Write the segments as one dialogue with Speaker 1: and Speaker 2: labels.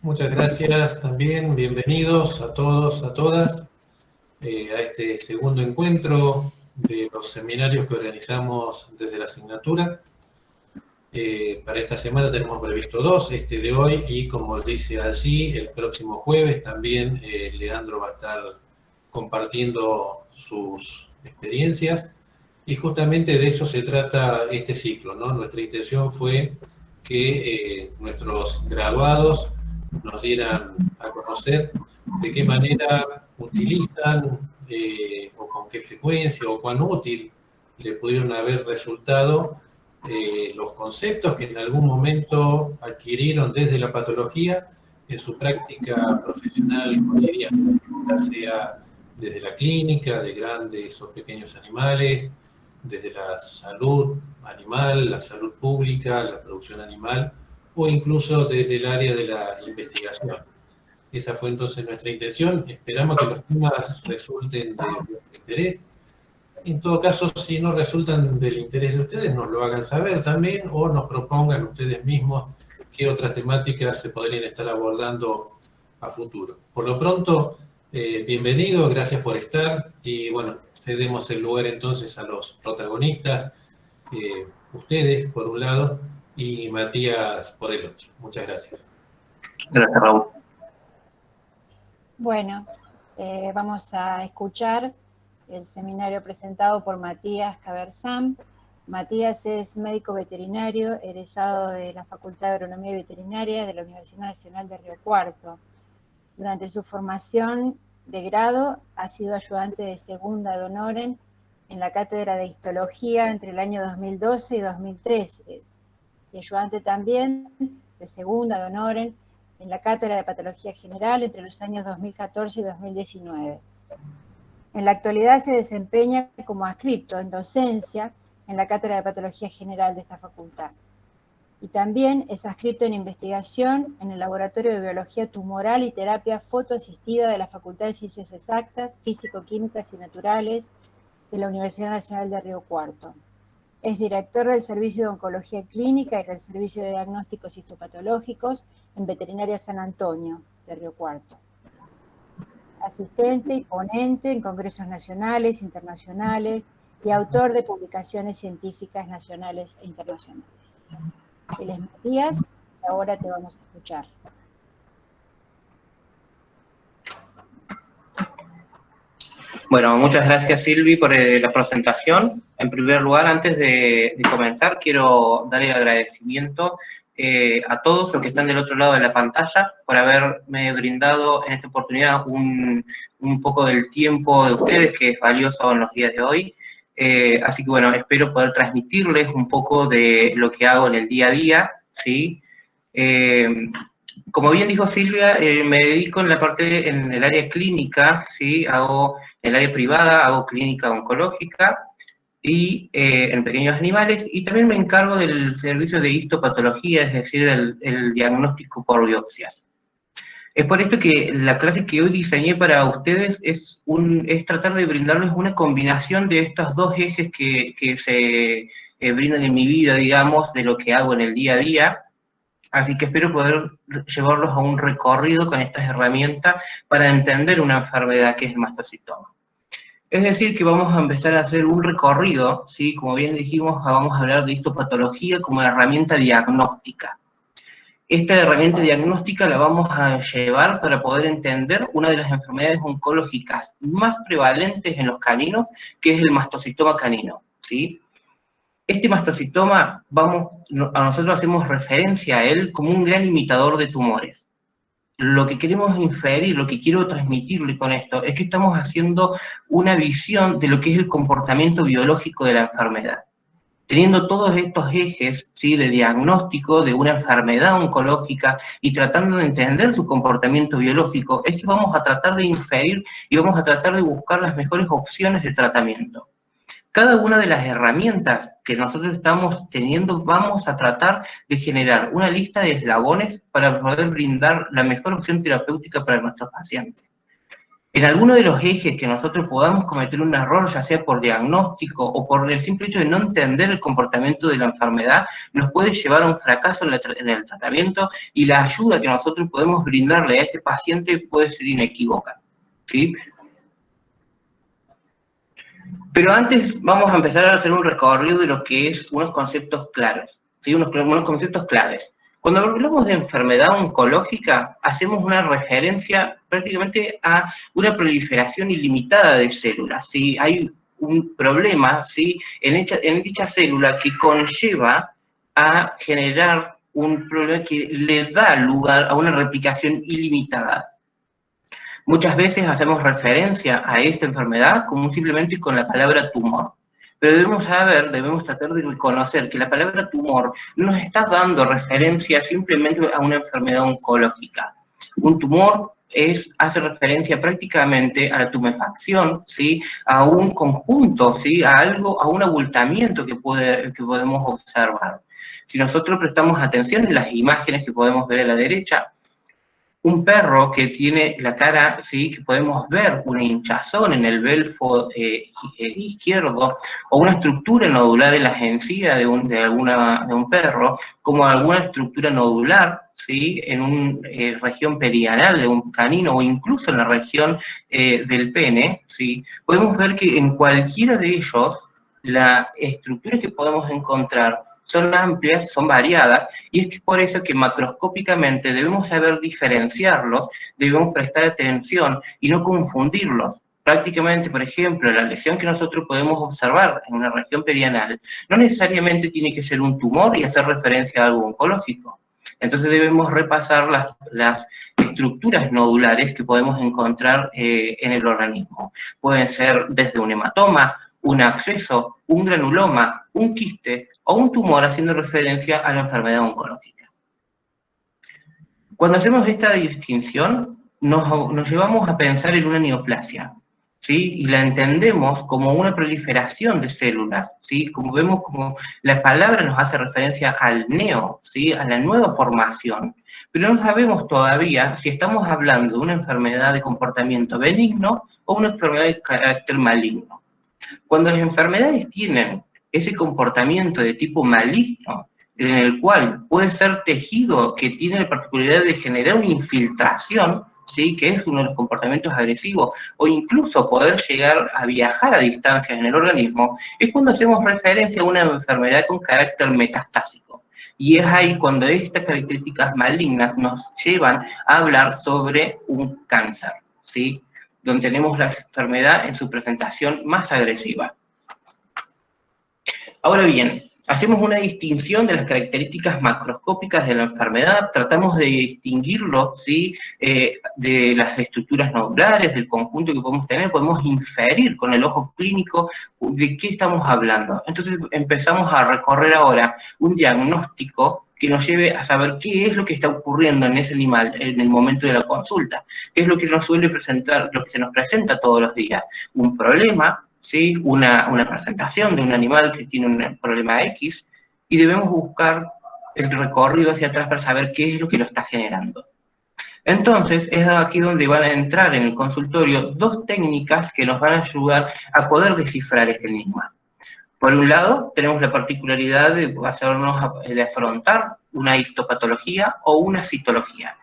Speaker 1: Muchas gracias también, bienvenidos a todos, a todas, a este segundo encuentro de los seminarios que organizamos desde la asignatura. Para esta semana tenemos previsto dos, este de hoy y como dice allí, el próximo jueves también Leandro va a estar compartiendo sus experiencias y justamente de eso se trata este ciclo, ¿no? Nuestra intención fue que nuestros graduados nos dieran a conocer de qué manera utilizan o con qué frecuencia o cuán útil le pudieron haber resultado los conceptos que en algún momento adquirieron desde la patología en su práctica profesional cotidiana, ya sea desde la clínica de grandes o pequeños animales, desde la salud animal, la salud pública, la producción animal, o incluso desde el área de la investigación. Esa fue entonces nuestra intención. Esperamos que los temas resulten de vuestro interés. En todo caso, si no resultan del interés de ustedes, nos lo hagan saber también o nos propongan ustedes mismos qué otras temáticas se podrían estar abordando a futuro. Por lo pronto, bienvenidos, gracias por estar y bueno, cedemos el lugar entonces a los protagonistas, ustedes por un lado y Matías por el otro. Muchas gracias.
Speaker 2: Gracias, Raúl.
Speaker 3: Bueno, vamos a escuchar el seminario presentado por Matías Caberzán. Matías es médico veterinario, egresado de la Facultad de Agronomía y Veterinaria de la Universidad Nacional de Río Cuarto. Durante su formación de grado ha sido ayudante de segunda de honoren en la Cátedra de Histología entre el año 2012 y 2013, y ayudante también de segunda de honoren en la Cátedra de Patología General entre los años 2014 y 2019. En la actualidad se desempeña como adscripto en docencia en la Cátedra de Patología General de esta facultad. Y también es adscripto en investigación en el Laboratorio de Biología Tumoral y Terapia Fotoasistida de la Facultad de Ciencias Exactas, Físico-Químicas y Naturales de la Universidad Nacional de Río Cuarto. Es director del Servicio de Oncología Clínica y del Servicio de Diagnósticos Histopatológicos en Veterinaria San Antonio de Río Cuarto. Asistente y ponente en congresos nacionales, internacionales y autor de publicaciones científicas nacionales e internacionales. Él es Matías y ahora te vamos a escuchar.
Speaker 2: Bueno, muchas gracias Silvi por la presentación. En primer lugar, antes de comenzar, quiero dar el agradecimiento a todos los que están del otro lado de la pantalla por haberme brindado en esta oportunidad un poco del tiempo de ustedes, que es valioso en los días de hoy. Así que bueno, espero poder transmitirles un poco de lo que hago en el día a día, ¿sí? Como bien dijo Silvia, me dedico en el área clínica, ¿sí? Hago en el área privada, hago clínica oncológica y en pequeños animales, y también me encargo del servicio de histopatología, es decir, el diagnóstico por biopsias. Es por esto que la clase que hoy diseñé para ustedes es tratar de brindarles una combinación de estos dos ejes que se brindan en mi vida, digamos, de lo que hago en el día a día. Así que espero poder llevarlos a un recorrido con estas herramientas para entender una enfermedad que es el mastocitoma. Es decir, que vamos a empezar a hacer un recorrido, ¿sí? Como bien dijimos, vamos a hablar de histopatología como herramienta diagnóstica. Esta herramienta diagnóstica la vamos a llevar para poder entender una de las enfermedades oncológicas más prevalentes en los caninos, que es el mastocitoma canino, ¿sí? Este mastocitoma, nosotros hacemos referencia a él como un gran imitador de tumores. Lo que queremos inferir, lo que quiero transmitirle con esto, es que estamos haciendo una visión de lo que es el comportamiento biológico de la enfermedad. Teniendo todos estos ejes, ¿sí? De diagnóstico de una enfermedad oncológica y tratando de entender su comportamiento biológico, es que vamos a tratar de inferir y vamos a tratar de buscar las mejores opciones de tratamiento. Cada una de las herramientas que nosotros estamos teniendo, vamos a tratar de generar una lista de eslabones para poder brindar la mejor opción terapéutica para nuestros pacientes. en alguno de los ejes que nosotros podamos cometer un error, ya sea por diagnóstico o por el simple hecho de no entender el comportamiento de la enfermedad, nos puede llevar a un fracaso en el tratamiento, y la ayuda que nosotros podemos brindarle a este paciente puede ser inequívoca, ¿sí? Pero antes vamos a empezar a hacer un recorrido de lo que es unos conceptos claros, ¿sí? Unos conceptos claves. Cuando hablamos de enfermedad oncológica, hacemos una referencia prácticamente a una proliferación ilimitada de células, ¿sí? Hay un problema, ¿sí?, en dicha célula que conlleva a generar un problema que le da lugar a una replicación ilimitada. Muchas veces hacemos referencia a esta enfermedad como simplemente con la palabra tumor. Pero debemos tratar de reconocer que la palabra tumor no nos está dando referencia simplemente a una enfermedad oncológica. Un tumor hace referencia prácticamente a la tumefacción, ¿sí?, a un conjunto, ¿sí?, a un abultamiento que podemos observar. Si nosotros prestamos atención en las imágenes que podemos ver a la derecha, un perro que tiene la cara, ¿sí?, que podemos ver una hinchazón en el belfo izquierdo, o una estructura nodular en las encías de un perro, como alguna estructura nodular, ¿sí?, en una región perianal de un canino, o incluso en la región del pene, ¿sí?, podemos ver que en cualquiera de ellos la estructura que podemos encontrar son amplias, son variadas, y es por eso que macroscópicamente debemos saber diferenciarlos, debemos prestar atención y no confundirlos. Prácticamente, por ejemplo, la lesión que nosotros podemos observar en una región perianal no necesariamente tiene que ser un tumor y hacer referencia a algo oncológico. Entonces debemos repasar las estructuras nodulares que podemos encontrar en el organismo. Pueden ser desde un hematoma, un absceso, un granuloma, un quiste o un tumor, haciendo referencia a la enfermedad oncológica. Cuando hacemos esta distinción, nos llevamos a pensar en una neoplasia, ¿sí?, y la entendemos como una proliferación de células, ¿sí?, como vemos, como la palabra nos hace referencia al neo, ¿sí?, a la nueva formación, pero no sabemos todavía si estamos hablando de una enfermedad de comportamiento benigno o una enfermedad de carácter maligno. Cuando las enfermedades tienen ese comportamiento de tipo maligno, en el cual puede ser tejido que tiene la particularidad de generar una infiltración, ¿sí?, que es uno de los comportamientos agresivos, o incluso poder llegar a viajar a distancias en el organismo, es cuando hacemos referencia a una enfermedad con carácter metastásico. Y es ahí cuando estas características malignas nos llevan a hablar sobre un cáncer, ¿sí?, donde tenemos la enfermedad en su presentación más agresiva. Ahora bien, hacemos una distinción de las características macroscópicas de la enfermedad, tratamos de distinguirlo, ¿sí?, de las estructuras nodulares, del conjunto que podemos tener, podemos inferir con el ojo clínico de qué estamos hablando. Entonces empezamos a recorrer ahora un diagnóstico que nos lleve a saber qué es lo que está ocurriendo en ese animal en el momento de la consulta, qué es lo que nos suele presentar, lo que se nos presenta todos los días, un problema, ¿sí?, una presentación de un animal que tiene un problema X, y debemos buscar el recorrido hacia atrás para saber qué es lo que lo está generando. Entonces, es aquí donde van a entrar en el consultorio dos técnicas que nos van a ayudar a poder descifrar este enigma. Por un lado, tenemos la particularidad de afrontar una histopatología o una citología.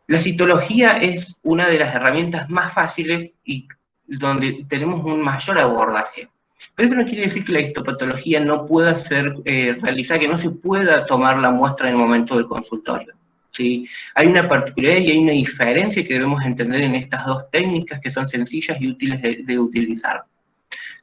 Speaker 2: La citología es una de las herramientas más fáciles y donde tenemos un mayor abordaje. Pero eso no quiere decir que la histopatología no pueda ser realizada, que no se pueda tomar la muestra en el momento del consultorio, ¿sí? Hay una particularidad y hay una diferencia que debemos entender en estas dos técnicas que son sencillas y útiles de utilizar.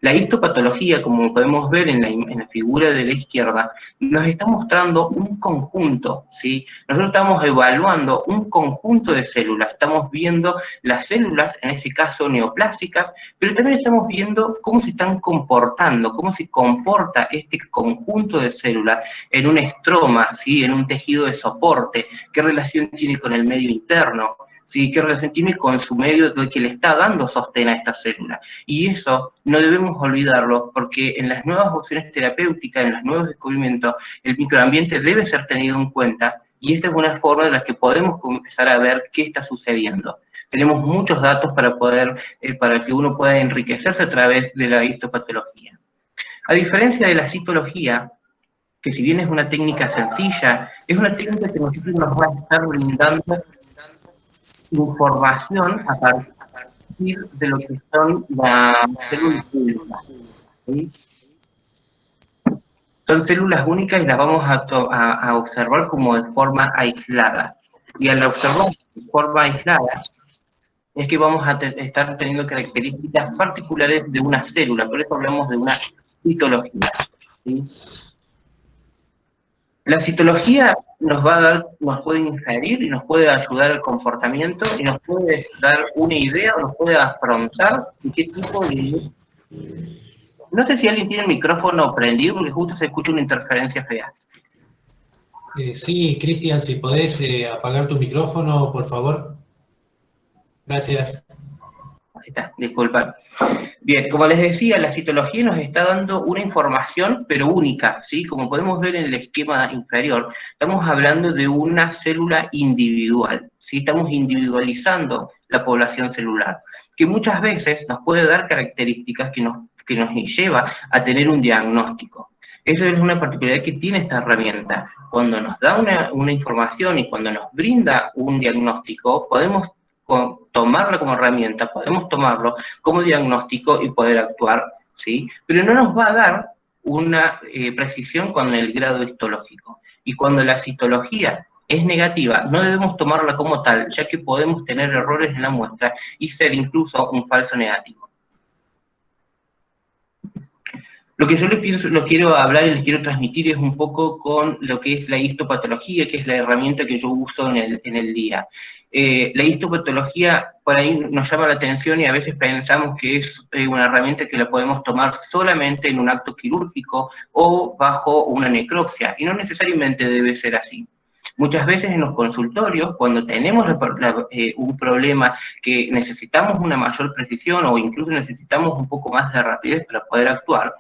Speaker 2: La histopatología, como podemos ver en la figura de la izquierda, nos está mostrando un conjunto, ¿sí? Nosotros estamos evaluando un conjunto de células, estamos viendo las células, en este caso neoplásicas, pero también estamos viendo cómo se están comportando, cómo se comporta este conjunto de células en un estroma, ¿sí?, en un tejido de soporte, qué relación tiene con el medio interno, ¿sí?, qué relación tiene con su medio que le está dando sostén a esta célula. Y eso no debemos olvidarlo, porque en las nuevas opciones terapéuticas, en los nuevos descubrimientos, el microambiente debe ser tenido en cuenta, y esta es una forma de la que podemos empezar a ver qué está sucediendo. Tenemos muchos datos para que uno pueda enriquecerse a través de la histopatología. A diferencia de la citología, que si bien es una técnica sencilla, es una técnica que nosotros nos va a estar brindando información a partir de lo que son las células únicas, ¿sí? Son células únicas y las vamos a observar como de forma aislada. Y al observar de forma aislada, es que vamos a estar teniendo características particulares de una célula, por eso hablamos de una citología, ¿sí? La citología nos puede inferir y nos puede ayudar al comportamiento y nos puede dar una idea o nos puede afrontar de qué tipo de... No sé si alguien tiene el micrófono prendido porque justo se escucha una interferencia fea.
Speaker 1: Sí, Cristian, si podés apagar tu micrófono, por favor. Gracias.
Speaker 2: Ahí está, disculpa. Bien, como les decía, la citología nos está dando una información, pero única, ¿sí? Como podemos ver en el esquema inferior, estamos hablando de una célula individual, ¿sí? Estamos individualizando la población celular, que muchas veces nos puede dar características que nos lleva a tener un diagnóstico. Eso es una particularidad que tiene esta herramienta. Cuando nos da una información y cuando nos brinda un diagnóstico, podemos tomarla como herramienta, podemos tomarlo como diagnóstico y poder actuar, ¿sí? Pero no nos va a dar una precisión con el grado histológico. Y cuando la citología es negativa, no debemos tomarla como tal, ya que podemos tener errores en la muestra y ser incluso un falso negativo. Lo que yo les quiero hablar y les quiero transmitir es un poco con lo que es la histopatología, que es la herramienta que yo uso en el día. La histopatología por ahí nos llama la atención y a veces pensamos que es una herramienta que la podemos tomar solamente en un acto quirúrgico o bajo una necropsia, y no necesariamente debe ser así. Muchas veces en los consultorios, cuando tenemos un problema que necesitamos una mayor precisión o incluso necesitamos un poco más de rapidez para poder actuar,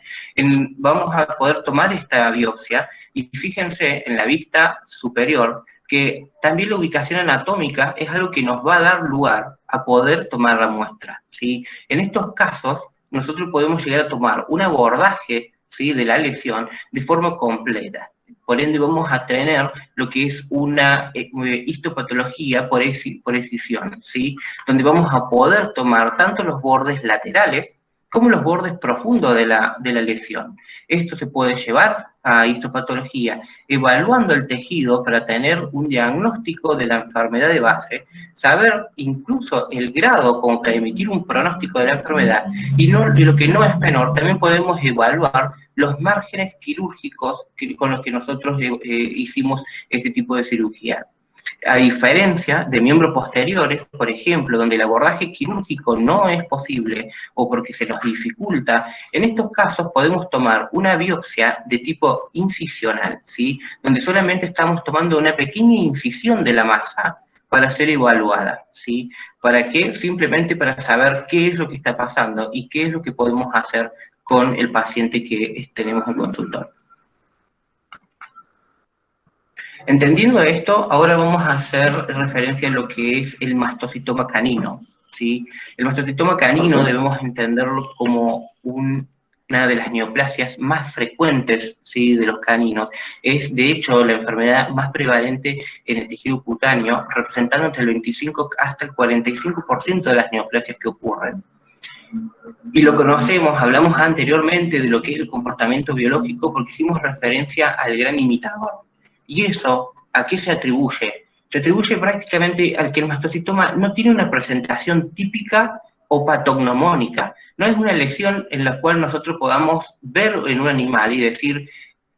Speaker 2: vamos a poder tomar esta biopsia y fíjense en la vista superior que también la ubicación anatómica es algo que nos va a dar lugar a poder tomar la muestra, ¿sí? En estos casos, nosotros podemos llegar a tomar un abordaje, ¿sí?, de la lesión de forma completa. Por ende, vamos a tener lo que es una histopatología por escisión, ¿sí?, donde vamos a poder tomar tanto los bordes laterales como los bordes profundos de la lesión. Esto se puede llevar a histopatología evaluando el tejido para tener un diagnóstico de la enfermedad de base, saber incluso el grado como para emitir un pronóstico de la enfermedad, y lo que no es menor, también podemos evaluar los márgenes quirúrgicos con los que nosotros hicimos este tipo de cirugía. A diferencia de miembros posteriores, por ejemplo, donde el abordaje quirúrgico no es posible o porque se nos dificulta, en estos casos podemos tomar una biopsia de tipo incisional, ¿sí?, donde solamente estamos tomando una pequeña incisión de la masa para ser evaluada, ¿sí? ¿Para qué? Simplemente para saber qué es lo que está pasando y qué es lo que podemos hacer con el paciente que tenemos en consultorio. Entendiendo esto, ahora vamos a hacer referencia a lo que es el mastocitoma canino, ¿sí? El mastocitoma canino debemos entenderlo como una de las neoplasias más frecuentes, ¿sí?, de los caninos. Es, de hecho, la enfermedad más prevalente en el tejido cutáneo, representando entre el 25 hasta el 45% de las neoplasias que ocurren. Y lo conocemos, hablamos anteriormente de lo que es el comportamiento biológico porque hicimos referencia al gran imitador. ¿Y eso a qué se atribuye? Se atribuye prácticamente al que el mastocitoma no tiene una presentación típica o patognomónica. No es una lesión en la cual nosotros podamos ver en un animal y decir,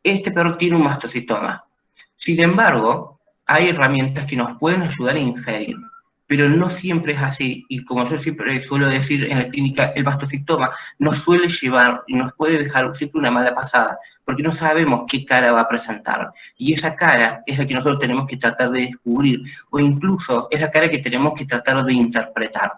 Speaker 2: este perro tiene un mastocitoma. Sin embargo, hay herramientas que nos pueden ayudar a inferir, pero no siempre es así, y como yo siempre suelo decir en la clínica, el mastocitoma nos suele llevar y nos puede dejar siempre una mala pasada, porque no sabemos qué cara va a presentar, y esa cara es la que nosotros tenemos que tratar de descubrir, o incluso es la cara que tenemos que tratar de interpretar.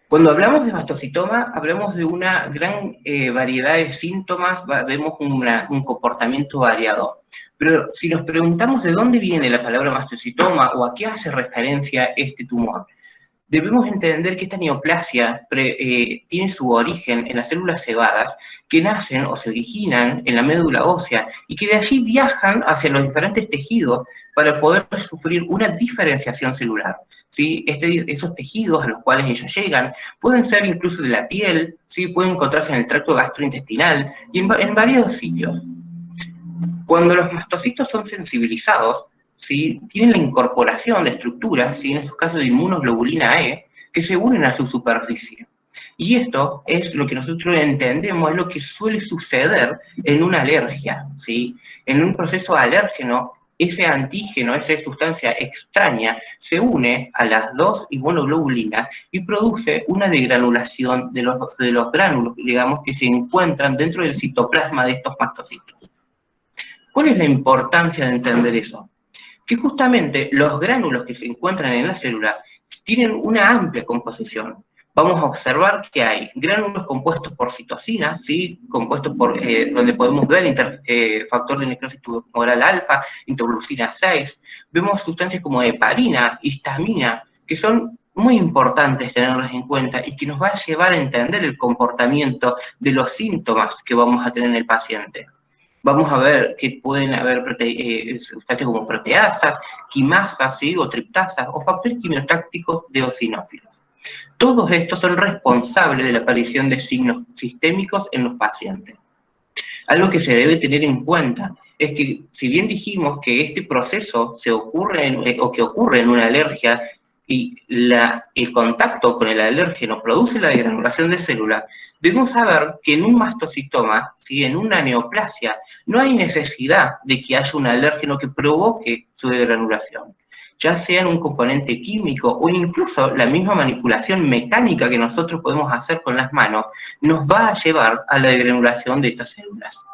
Speaker 2: Cuando hablamos de mastocitoma, hablamos de una gran variedad de síntomas, vemos un comportamiento variado. Pero si nos preguntamos de dónde viene la palabra mastocitoma o a qué hace referencia este tumor, debemos entender que esta neoplasia tiene su origen en las células cebadas que nacen o se originan en la médula ósea y que de allí viajan hacia los diferentes tejidos para poder sufrir una diferenciación celular. ¿Sí? Esos tejidos a los cuales ellos llegan pueden ser incluso de la piel, ¿sí? Pueden encontrarse en el tracto gastrointestinal y en varios sitios. Cuando los mastocitos son sensibilizados, ¿sí? Tienen la incorporación de estructuras, ¿sí? En esos casos de inmunoglobulina E, que se unen a su superficie. Y esto es lo que nosotros entendemos, es lo que suele suceder en una alergia, ¿sí? En un proceso alérgeno, ese antígeno, esa sustancia extraña, se une a las dos inmunoglobulinas y produce una degranulación de los gránulos, digamos, que se encuentran dentro del citoplasma de estos mastocitos. ¿Cuál es la importancia de entender eso? Que justamente los gránulos que se encuentran en la célula tienen una amplia composición. Vamos a observar que hay gránulos compuestos por citosina, ¿sí? Compuestos por, donde podemos ver factor de necrosis tumoral alfa, interleucina 6. Vemos sustancias como heparina, histamina, que son muy importantes tenerlas en cuenta y que nos va a llevar a entender el comportamiento de los síntomas que vamos a tener en el paciente. Vamos a ver que pueden haber sustancias como proteasas, quimasas, ¿sí? O triptasas, o factores quimiotácticos de eosinófilos. Todos estos son responsables de la aparición de signos sistémicos en los pacientes. Algo que se debe tener en cuenta es que, si bien dijimos que este proceso ocurre en una alergia y el contacto con el alérgeno produce la degranulación de células, debemos saber que en un mastocitoma, ¿sí? En una neoplasia, no hay necesidad de que haya un alérgeno que provoque su degranulación, ya sea en un componente químico o incluso la misma manipulación mecánica que nosotros podemos hacer con las manos, nos va a llevar a la degranulación de estas células.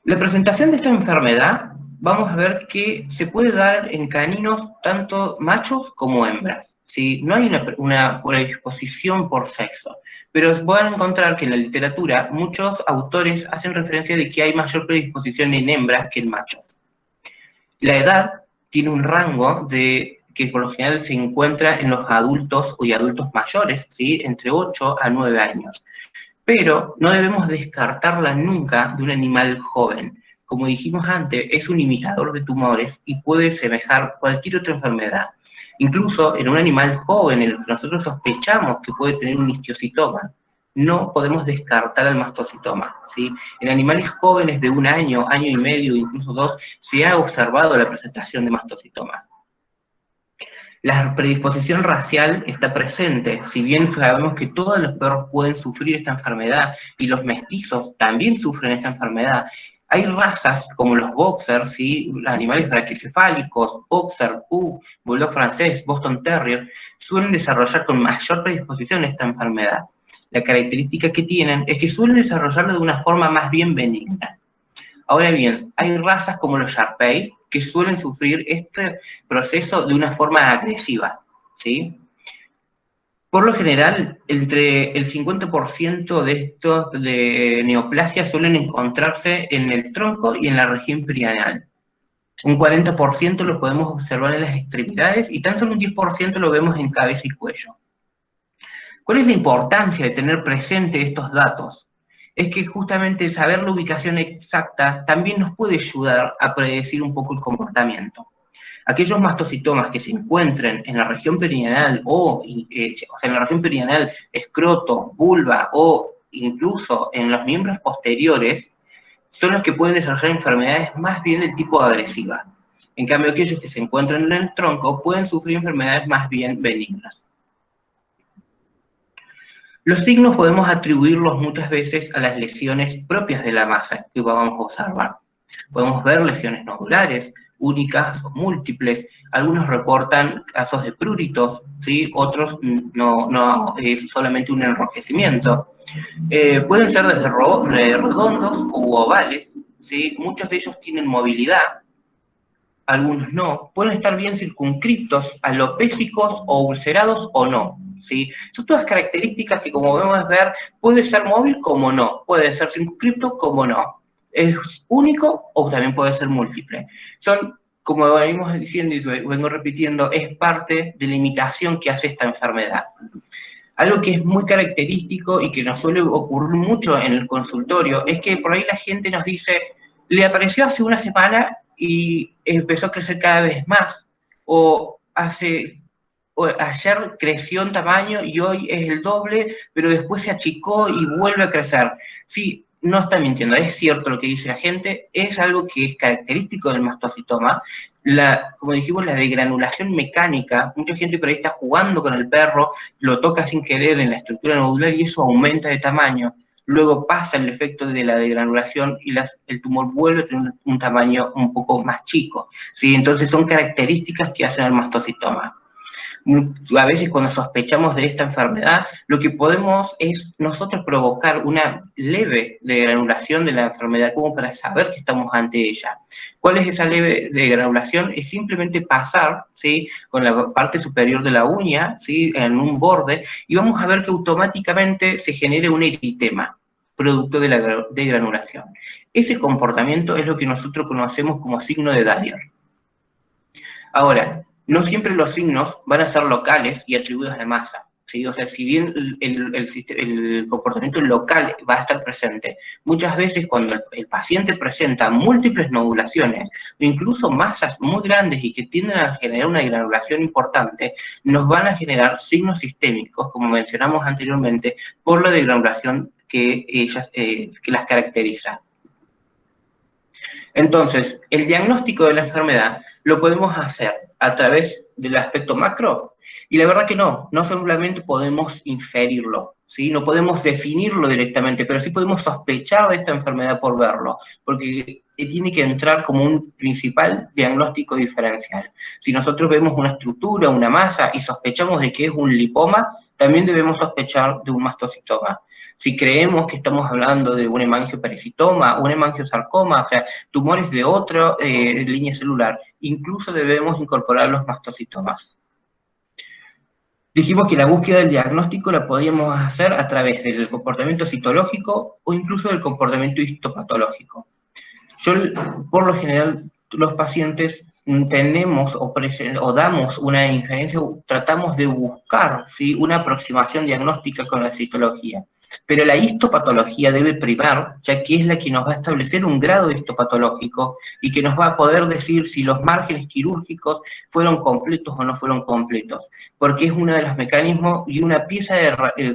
Speaker 2: La presentación de esta enfermedad, vamos a ver que se puede dar en caninos tanto machos como hembras. ¿Sí? No hay una predisposición por sexo, pero van a encontrar que en la literatura muchos autores hacen referencia de que hay mayor predisposición en hembras que en machos. La edad tiene un rango que por lo general se encuentra en los adultos y adultos mayores, ¿sí? Entre 8 a 9 años. Pero no debemos descartarla nunca de un animal joven. Como dijimos antes, es un imitador de tumores y puede semejar cualquier otra enfermedad. Incluso en un animal joven, en el que nosotros sospechamos que puede tener un histiocitoma, no podemos descartar el mastocitoma, ¿sí? En animales jóvenes de 1 año, año y medio, incluso 2, se ha observado la presentación de mastocitomas. La predisposición racial está presente, si bien sabemos que todos los perros pueden sufrir esta enfermedad y los mestizos también sufren esta enfermedad, hay razas como los boxers, ¿sí? Los animales braquicefálicos, boxer, pug, bulldog francés, Boston terrier, suelen desarrollar con mayor predisposición esta enfermedad. La característica que tienen es que suelen desarrollarlo de una forma más bien benigna. Ahora bien, hay razas como los Sharpei que suelen sufrir este proceso de una forma agresiva, ¿sí? Por lo general, entre el 50% de estos de neoplasias suelen encontrarse en el tronco y en la región perianal. Un 40% lo podemos observar en las extremidades y tan solo un 10% lo vemos en cabeza y cuello. ¿Cuál es la importancia de tener presente estos datos? Es que justamente saber la ubicación exacta también nos puede ayudar a predecir un poco el comportamiento. Aquellos mastocitomas que se encuentren en la región perineal o sea, en la región perineal, escroto, vulva o incluso en los miembros posteriores, son los que pueden desarrollar enfermedades más bien de tipo agresiva. En cambio, aquellos que se encuentran en el tronco pueden sufrir enfermedades más bien benignas. Los signos podemos atribuirlos muchas veces a las lesiones propias de la masa que vamos a observar. Podemos ver lesiones nodulares, únicas o múltiples. Algunos reportan casos de pruritos, ¿sí? Otros no es solamente un enrojecimiento. Pueden ser desde redondos u ovales, ¿sí? Muchos de ellos tienen movilidad. algunos no, pueden estar bien circunscriptos, alopécicos o ulcerados o no, ¿sí? Son todas características que, como vemos ver, puede ser móvil como no, puede ser circunscripto como no. Es único o también puede ser múltiple. Son, como venimos diciendo y vengo repitiendo, es parte de la imitación que hace esta enfermedad. Algo que es muy característico y que nos suele ocurrir mucho en el consultorio es que por ahí la gente nos dice, le apareció hace una semana y empezó a crecer cada vez más, o ayer creció en tamaño y hoy es el doble, pero después se achicó y vuelve a crecer. Sí, no está mintiendo, es cierto lo que dice la gente, es algo que es característico del mastocitoma. Como dijimos, la degranulación mecánica, mucha gente por ahí está jugando con el perro, lo toca sin querer en la estructura nodular y eso aumenta de tamaño. Luego pasa el efecto de la degranulación y el tumor vuelve a tener un tamaño un poco más chico, ¿sí? Entonces son características que hacen al mastocitoma. A veces cuando sospechamos de esta enfermedad, lo que podemos es nosotros provocar una leve degranulación de la enfermedad como para saber que estamos ante ella. ¿Cuál es esa leve degranulación? Es simplemente pasar, ¿sí?, con la parte superior de la uña, ¿sí?, en un borde, y vamos a ver que automáticamente se genere un eritema, producto de la degranulación. Ese comportamiento es lo que nosotros conocemos como signo de Dyer. Ahora, no siempre los signos van a ser locales y atribuidos a la masa, ¿sí? O sea, si bien el comportamiento local va a estar presente, muchas veces cuando el paciente presenta múltiples nodulaciones o incluso masas muy grandes y que tienden a generar una granulación importante, nos van a generar signos sistémicos, como mencionamos anteriormente, por la degranulación que las caracteriza. Entonces, el diagnóstico de la enfermedad lo podemos hacer a través del aspecto macro, y la verdad que no solamente podemos inferirlo, ¿sí? No podemos definirlo directamente, pero sí podemos sospechar de esta enfermedad por verlo, porque tiene que entrar como un principal diagnóstico diferencial. Si nosotros vemos una estructura, una masa, y sospechamos de que es un lipoma, también debemos sospechar de un mastocitoma. Si creemos que estamos hablando de un hemangioperisitoma, un hemangiosarcoma, o sea, tumores de otra línea celular, incluso debemos incorporar los mastocitomas. Dijimos que la búsqueda del diagnóstico la podíamos hacer a través del comportamiento citológico o incluso del comportamiento histopatológico. Por lo general, los pacientes tenemos o damos una inferencia, tratamos de buscar, ¿sí?, una aproximación diagnóstica con la citología. Pero la histopatología debe primar, ya que es la que nos va a establecer un grado histopatológico y que nos va a poder decir si los márgenes quirúrgicos fueron completos o no fueron completos, porque es uno de los mecanismos y una pieza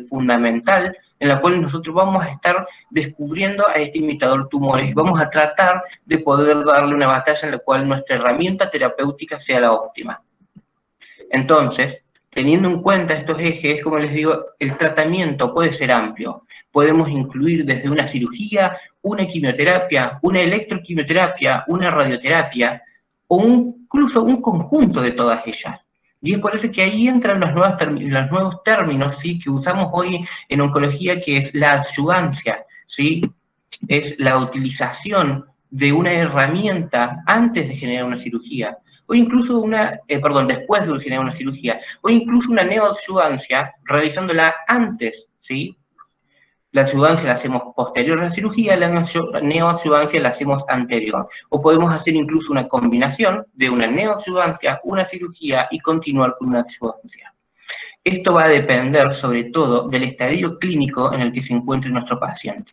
Speaker 2: fundamental en la cual nosotros vamos a estar descubriendo a este imitador tumores y vamos a tratar de poder darle una batalla en la cual nuestra herramienta terapéutica sea la óptima. Entonces, teniendo en cuenta estos ejes, como les digo, el tratamiento puede ser amplio. Podemos incluir desde una cirugía, una quimioterapia, una electroquimioterapia, una radioterapia, o incluso un conjunto de todas ellas. Y es por eso que ahí entran los nuevos términos, ¿sí?, que usamos hoy en oncología, que es la adyuvancia, ¿sí? Es la utilización de una herramienta antes de generar una cirugía, o incluso después de generar una cirugía, o incluso una neoadyuvancia realizándola antes, ¿sí? La adyuvancia la hacemos posterior a la cirugía, la neoadyuvancia la hacemos anterior. O podemos hacer incluso una combinación de una neoadyuvancia, una cirugía y continuar con una adyuvancia. Esto va a depender sobre todo del estadio clínico en el que se encuentre nuestro paciente.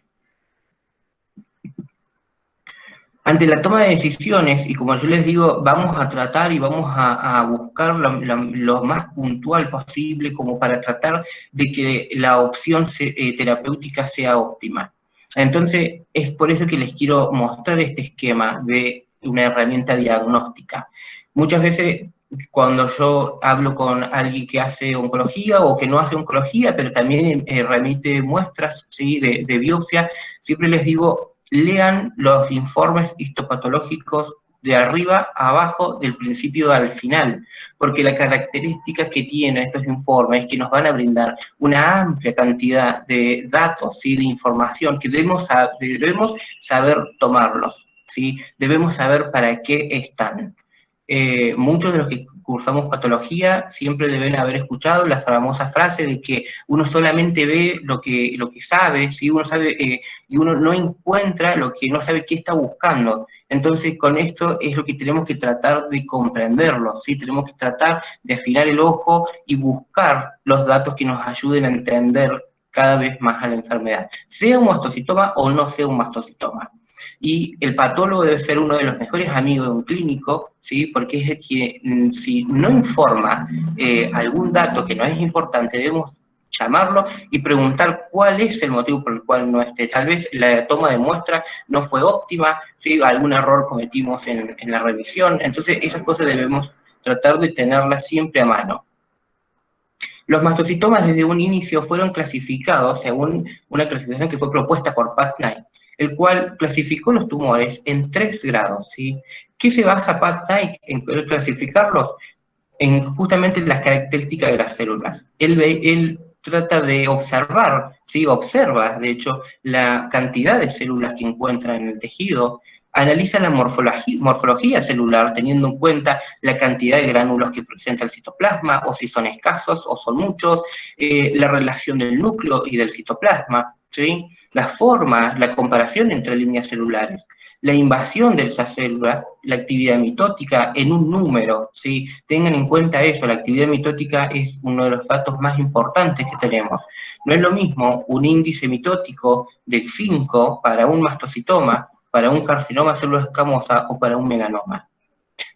Speaker 2: Ante la toma de decisiones, y como yo les digo, vamos a tratar y vamos a buscar lo más puntual posible como para tratar de que la opción terapéutica sea óptima. Entonces, es por eso que les quiero mostrar este esquema de una herramienta diagnóstica. Muchas veces, cuando yo hablo con alguien que hace oncología o que no hace oncología, pero también remite muestras, ¿sí?, de biopsia, siempre les digo, lean los informes histopatológicos de arriba a abajo, del principio al final, porque la característica que tienen estos informes es que nos van a brindar una amplia cantidad de datos, ¿sí?, de información que debemos saber tomarlos, ¿sí? Debemos saber para qué están. muchos de los que cursamos patología siempre deben haber escuchado la famosa frase de que uno solamente ve lo que sabe, ¿sí? Uno sabe, y uno no encuentra lo que no sabe qué está buscando. Entonces, con esto es lo que tenemos que tratar de comprenderlo, ¿sí? Tenemos que tratar de afinar el ojo y buscar los datos que nos ayuden a entender cada vez más a la enfermedad, sea un mastocitoma o no sea un mastocitoma. Y el patólogo debe ser uno de los mejores amigos de un clínico, ¿sí? Porque es el que, si no informa algún dato que no es importante, debemos llamarlo y preguntar cuál es el motivo por el cual no esté. Tal vez la toma de muestra no fue óptima, ¿sí? Algún error cometimos en la revisión, entonces esas cosas debemos tratar de tenerlas siempre a mano. Los mastocitomas desde un inicio fueron clasificados según una clasificación que fue propuesta por Pat Knight, el cual clasificó los tumores en 3 grados, ¿sí? ¿Qué se basa Pat Knight en poder clasificarlos? En justamente las características de las células. Él trata de observar, ¿sí? Observa, de hecho, la cantidad de células que encuentra en el tejido, analiza la morfología celular, teniendo en cuenta la cantidad de gránulos que presenta el citoplasma, o si son escasos o son muchos, la relación del núcleo y del citoplasma, ¿sí? La forma, la comparación entre líneas celulares, la invasión de esas células, la actividad mitótica en un número, ¿sí? Tengan en cuenta eso, la actividad mitótica es uno de los datos más importantes que tenemos. No es lo mismo un índice mitótico de 5 para un mastocitoma, para un carcinoma de célula escamosa o para un melanoma.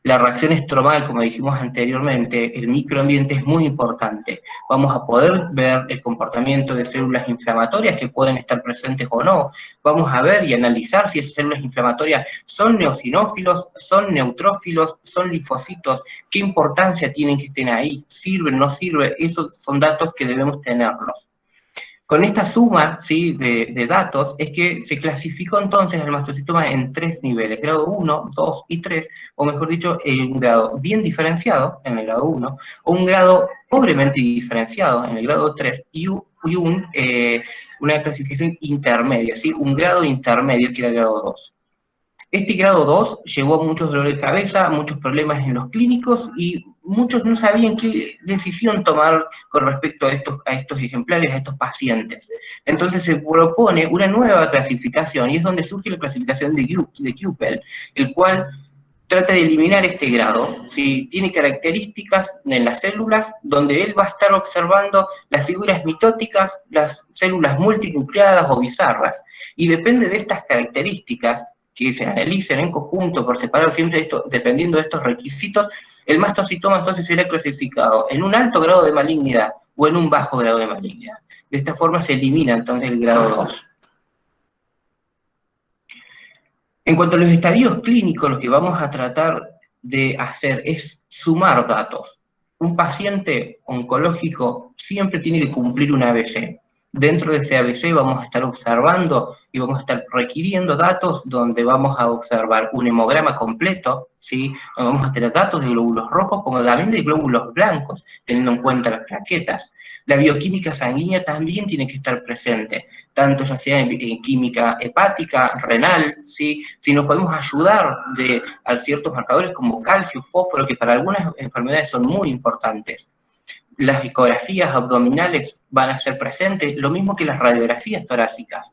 Speaker 2: La reacción estromal, como dijimos anteriormente, el microambiente es muy importante. Vamos a poder ver el comportamiento de células inflamatorias que pueden estar presentes o no. Vamos a ver y analizar si esas células inflamatorias son neosinófilos, son neutrófilos, son linfocitos, qué importancia tienen que estén ahí, sirven, no sirven, esos son datos que debemos tenerlos. Con esta suma, ¿sí? de datos es que se clasificó entonces el mastocitoma en 3 niveles, grado 1, 2 y 3, o mejor dicho, un grado bien diferenciado en el grado 1, o un grado pobremente diferenciado en el grado 3, y una clasificación intermedia, ¿sí? Un grado intermedio que era el grado 2. Este grado 2 llevó a muchos dolores de cabeza, muchos problemas en los clínicos y muchos no sabían qué decisión tomar con respecto a estos ejemplares, a estos pacientes. Entonces se propone una nueva clasificación y es donde surge la clasificación de Kuppel, el cual trata de eliminar este grado, ¿sí? Tiene características en las células donde él va a estar observando las figuras mitóticas, las células multinucleadas o bizarras, y depende de estas características que se analicen en conjunto, por separado, siempre esto, dependiendo de estos requisitos, el mastocitoma entonces será clasificado en un alto grado de malignidad o en un bajo grado de malignidad. De esta forma se elimina entonces el grado 2. En cuanto a los estadios clínicos, lo que vamos a tratar de hacer es sumar datos. Un paciente oncológico siempre tiene que cumplir un ABC. Dentro de ese ABC vamos a estar observando y vamos a estar requiriendo datos donde vamos a observar un hemograma completo, ¿sí? Vamos a tener datos de glóbulos rojos como también de glóbulos blancos, teniendo en cuenta las plaquetas. La bioquímica sanguínea también tiene que estar presente, tanto ya sea en química hepática, renal, ¿sí? Si nos podemos ayudar a ciertos marcadores como calcio, fósforo, que para algunas enfermedades son muy importantes. Las ecografías abdominales van a ser presentes, lo mismo que las radiografías torácicas.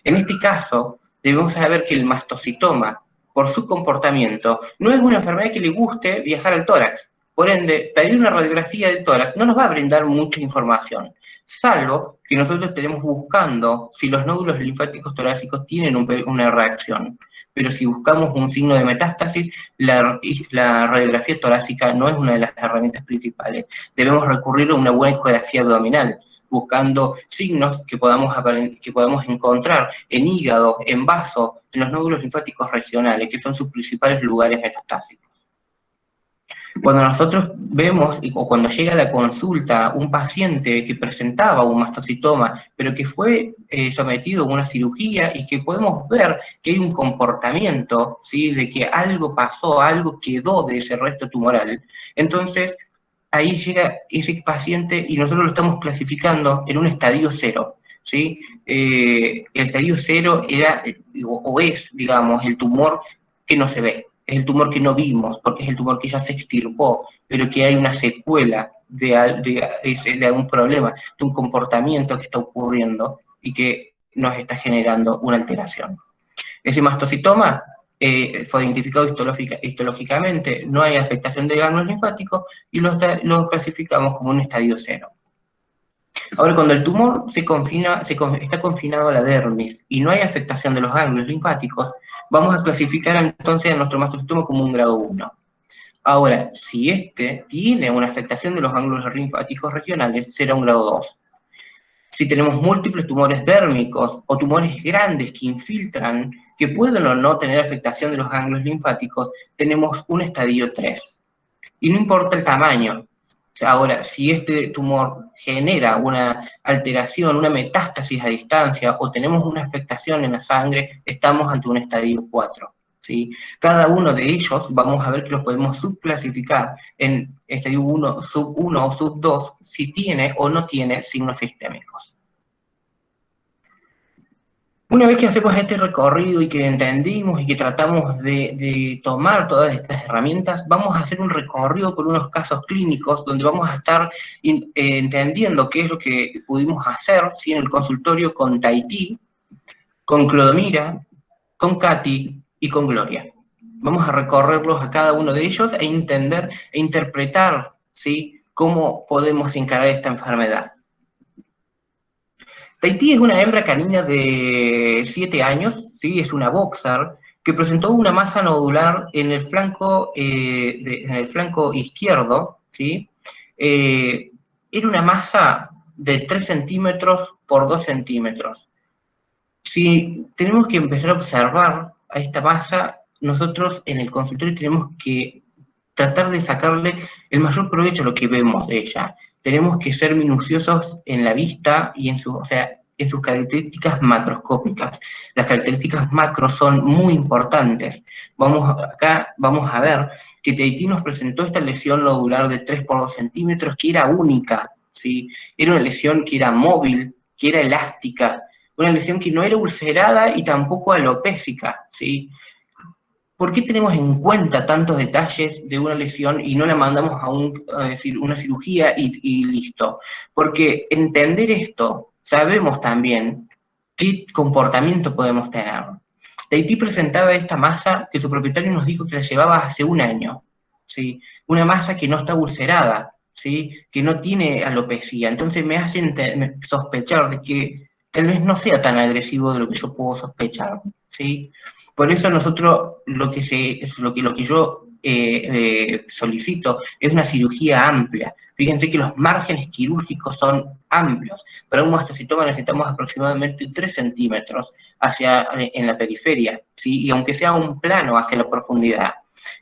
Speaker 2: En este caso, debemos saber que el mastocitoma, por su comportamiento, no es una enfermedad que le guste viajar al tórax. Por ende, pedir una radiografía de tórax no nos va a brindar mucha información, salvo que nosotros estemos buscando si los nódulos linfáticos torácicos tienen una reacción. Pero si buscamos un signo de metástasis, la radiografía torácica no es una de las herramientas principales. Debemos recurrir a una buena ecografía abdominal, buscando signos que podamos encontrar en hígado, en vaso, en los nódulos linfáticos regionales, que son sus principales lugares metastásicos. Cuando nosotros vemos, o cuando llega a la consulta un paciente que presentaba un mastocitoma, pero que fue sometido a una cirugía y que podemos ver que hay un comportamiento, ¿sí? De que algo pasó, algo quedó de ese resto tumoral, entonces ahí llega ese paciente y nosotros lo estamos clasificando en un estadio 0, ¿sí? El estadio 0 era, o es, digamos, el tumor que no se ve. es el tumor que no vimos, porque es el tumor que ya se extirpó, pero que hay una secuela de algún problema, de un comportamiento que está ocurriendo y que nos está generando una alteración. Ese mastocitoma fue identificado histológicamente, no hay afectación de ganglios linfáticos y lo clasificamos como un estadio 0. Ahora, cuando el tumor está confinado a la dermis y no hay afectación de los ganglios linfáticos, vamos a clasificar entonces a nuestro mastocitoma como un grado 1. Ahora, si este tiene una afectación de los ganglios linfáticos regionales, será un grado 2. Si tenemos múltiples tumores dérmicos o tumores grandes que infiltran, que pueden o no tener afectación de los ganglios linfáticos, tenemos un estadio 3. Y no importa el tamaño. Ahora, si este tumor genera una alteración, una metástasis a distancia, o tenemos una afectación en la sangre, estamos ante un estadio 4. ¿Sí? Cada uno de ellos, vamos a ver que los podemos subclasificar en estadio 1, sub 1 o sub 2, si tiene o no tiene signos sistémicos. Una vez que hacemos este recorrido y que entendimos y que tratamos de tomar todas estas herramientas, vamos a hacer un recorrido por unos casos clínicos donde vamos a estar entendiendo qué es lo que pudimos hacer, ¿sí?, en el consultorio con Tahití, con Clodomira, con Katy y con Gloria. Vamos a recorrerlos a cada uno de ellos e entender e interpretar, ¿sí?, cómo podemos encarar esta enfermedad. Tahití es una hembra canina de 7 años, ¿sí? Es una boxer, que presentó una masa nodular en el flanco, izquierdo, ¿sí? Era una masa de 3 centímetros por 2 centímetros. Si tenemos que empezar a observar a esta masa, nosotros en el consultorio tenemos que tratar de sacarle el mayor provecho a lo que vemos de ella. Tenemos que ser minuciosos en la vista y en sus características macroscópicas. Las características macro son muy importantes. Acá vamos a ver que Tahití nos presentó esta lesión nodular de 3 por 2 centímetros, que era única, ¿sí? Era una lesión que era móvil, que era elástica, una lesión que no era ulcerada y tampoco alopésica, ¿sí? ¿Por qué tenemos en cuenta tantos detalles de una lesión y no la mandamos a una cirugía y listo? Porque entender esto, sabemos también qué comportamiento podemos tener. Tahití presentaba esta masa que su propietario nos dijo que la llevaba hace 1 año, ¿sí? Una masa que no está ulcerada, ¿sí?, que no tiene alopecia. Entonces me hace sospechar de que tal vez no sea tan agresivo de lo que yo puedo sospechar, ¿sí? Por eso nosotros lo que yo solicito es una cirugía amplia. Fíjense que los márgenes quirúrgicos son amplios. Para un mastocitoma necesitamos aproximadamente 3 centímetros en la periferia, ¿sí?, y aunque sea un plano hacia la profundidad.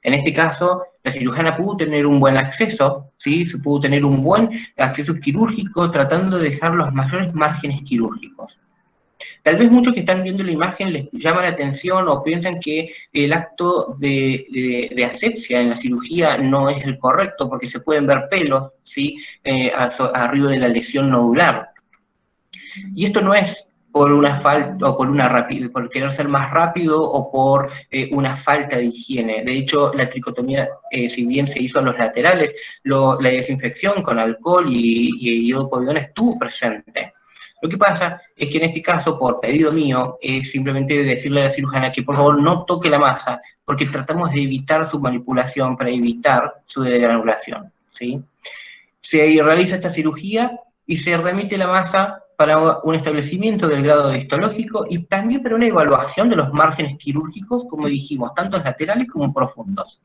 Speaker 2: En este caso, la cirujana pudo tener un buen acceso, ¿sí?, se pudo tener un buen acceso quirúrgico tratando de dejar los mayores márgenes quirúrgicos. Tal vez muchos que están viendo la imagen les llama la atención o piensan que el acto de asepsia en la cirugía no es el correcto porque se pueden ver pelos, ¿sí?, arriba de la lesión nodular. Y esto no es por una falta o por querer ser más rápido o por una falta de higiene. De hecho, la tricotomía, si bien se hizo a los laterales, la desinfección con alcohol y iodopovidona estuvo presente. Lo que pasa es que en este caso, por pedido mío, es simplemente decirle a la cirujana que por favor no toque la masa, porque tratamos de evitar su manipulación para evitar su degranulación, ¿sí? Se realiza esta cirugía y se remite la masa para un establecimiento del grado histológico y también para una evaluación de los márgenes quirúrgicos, como dijimos, tanto laterales como profundos.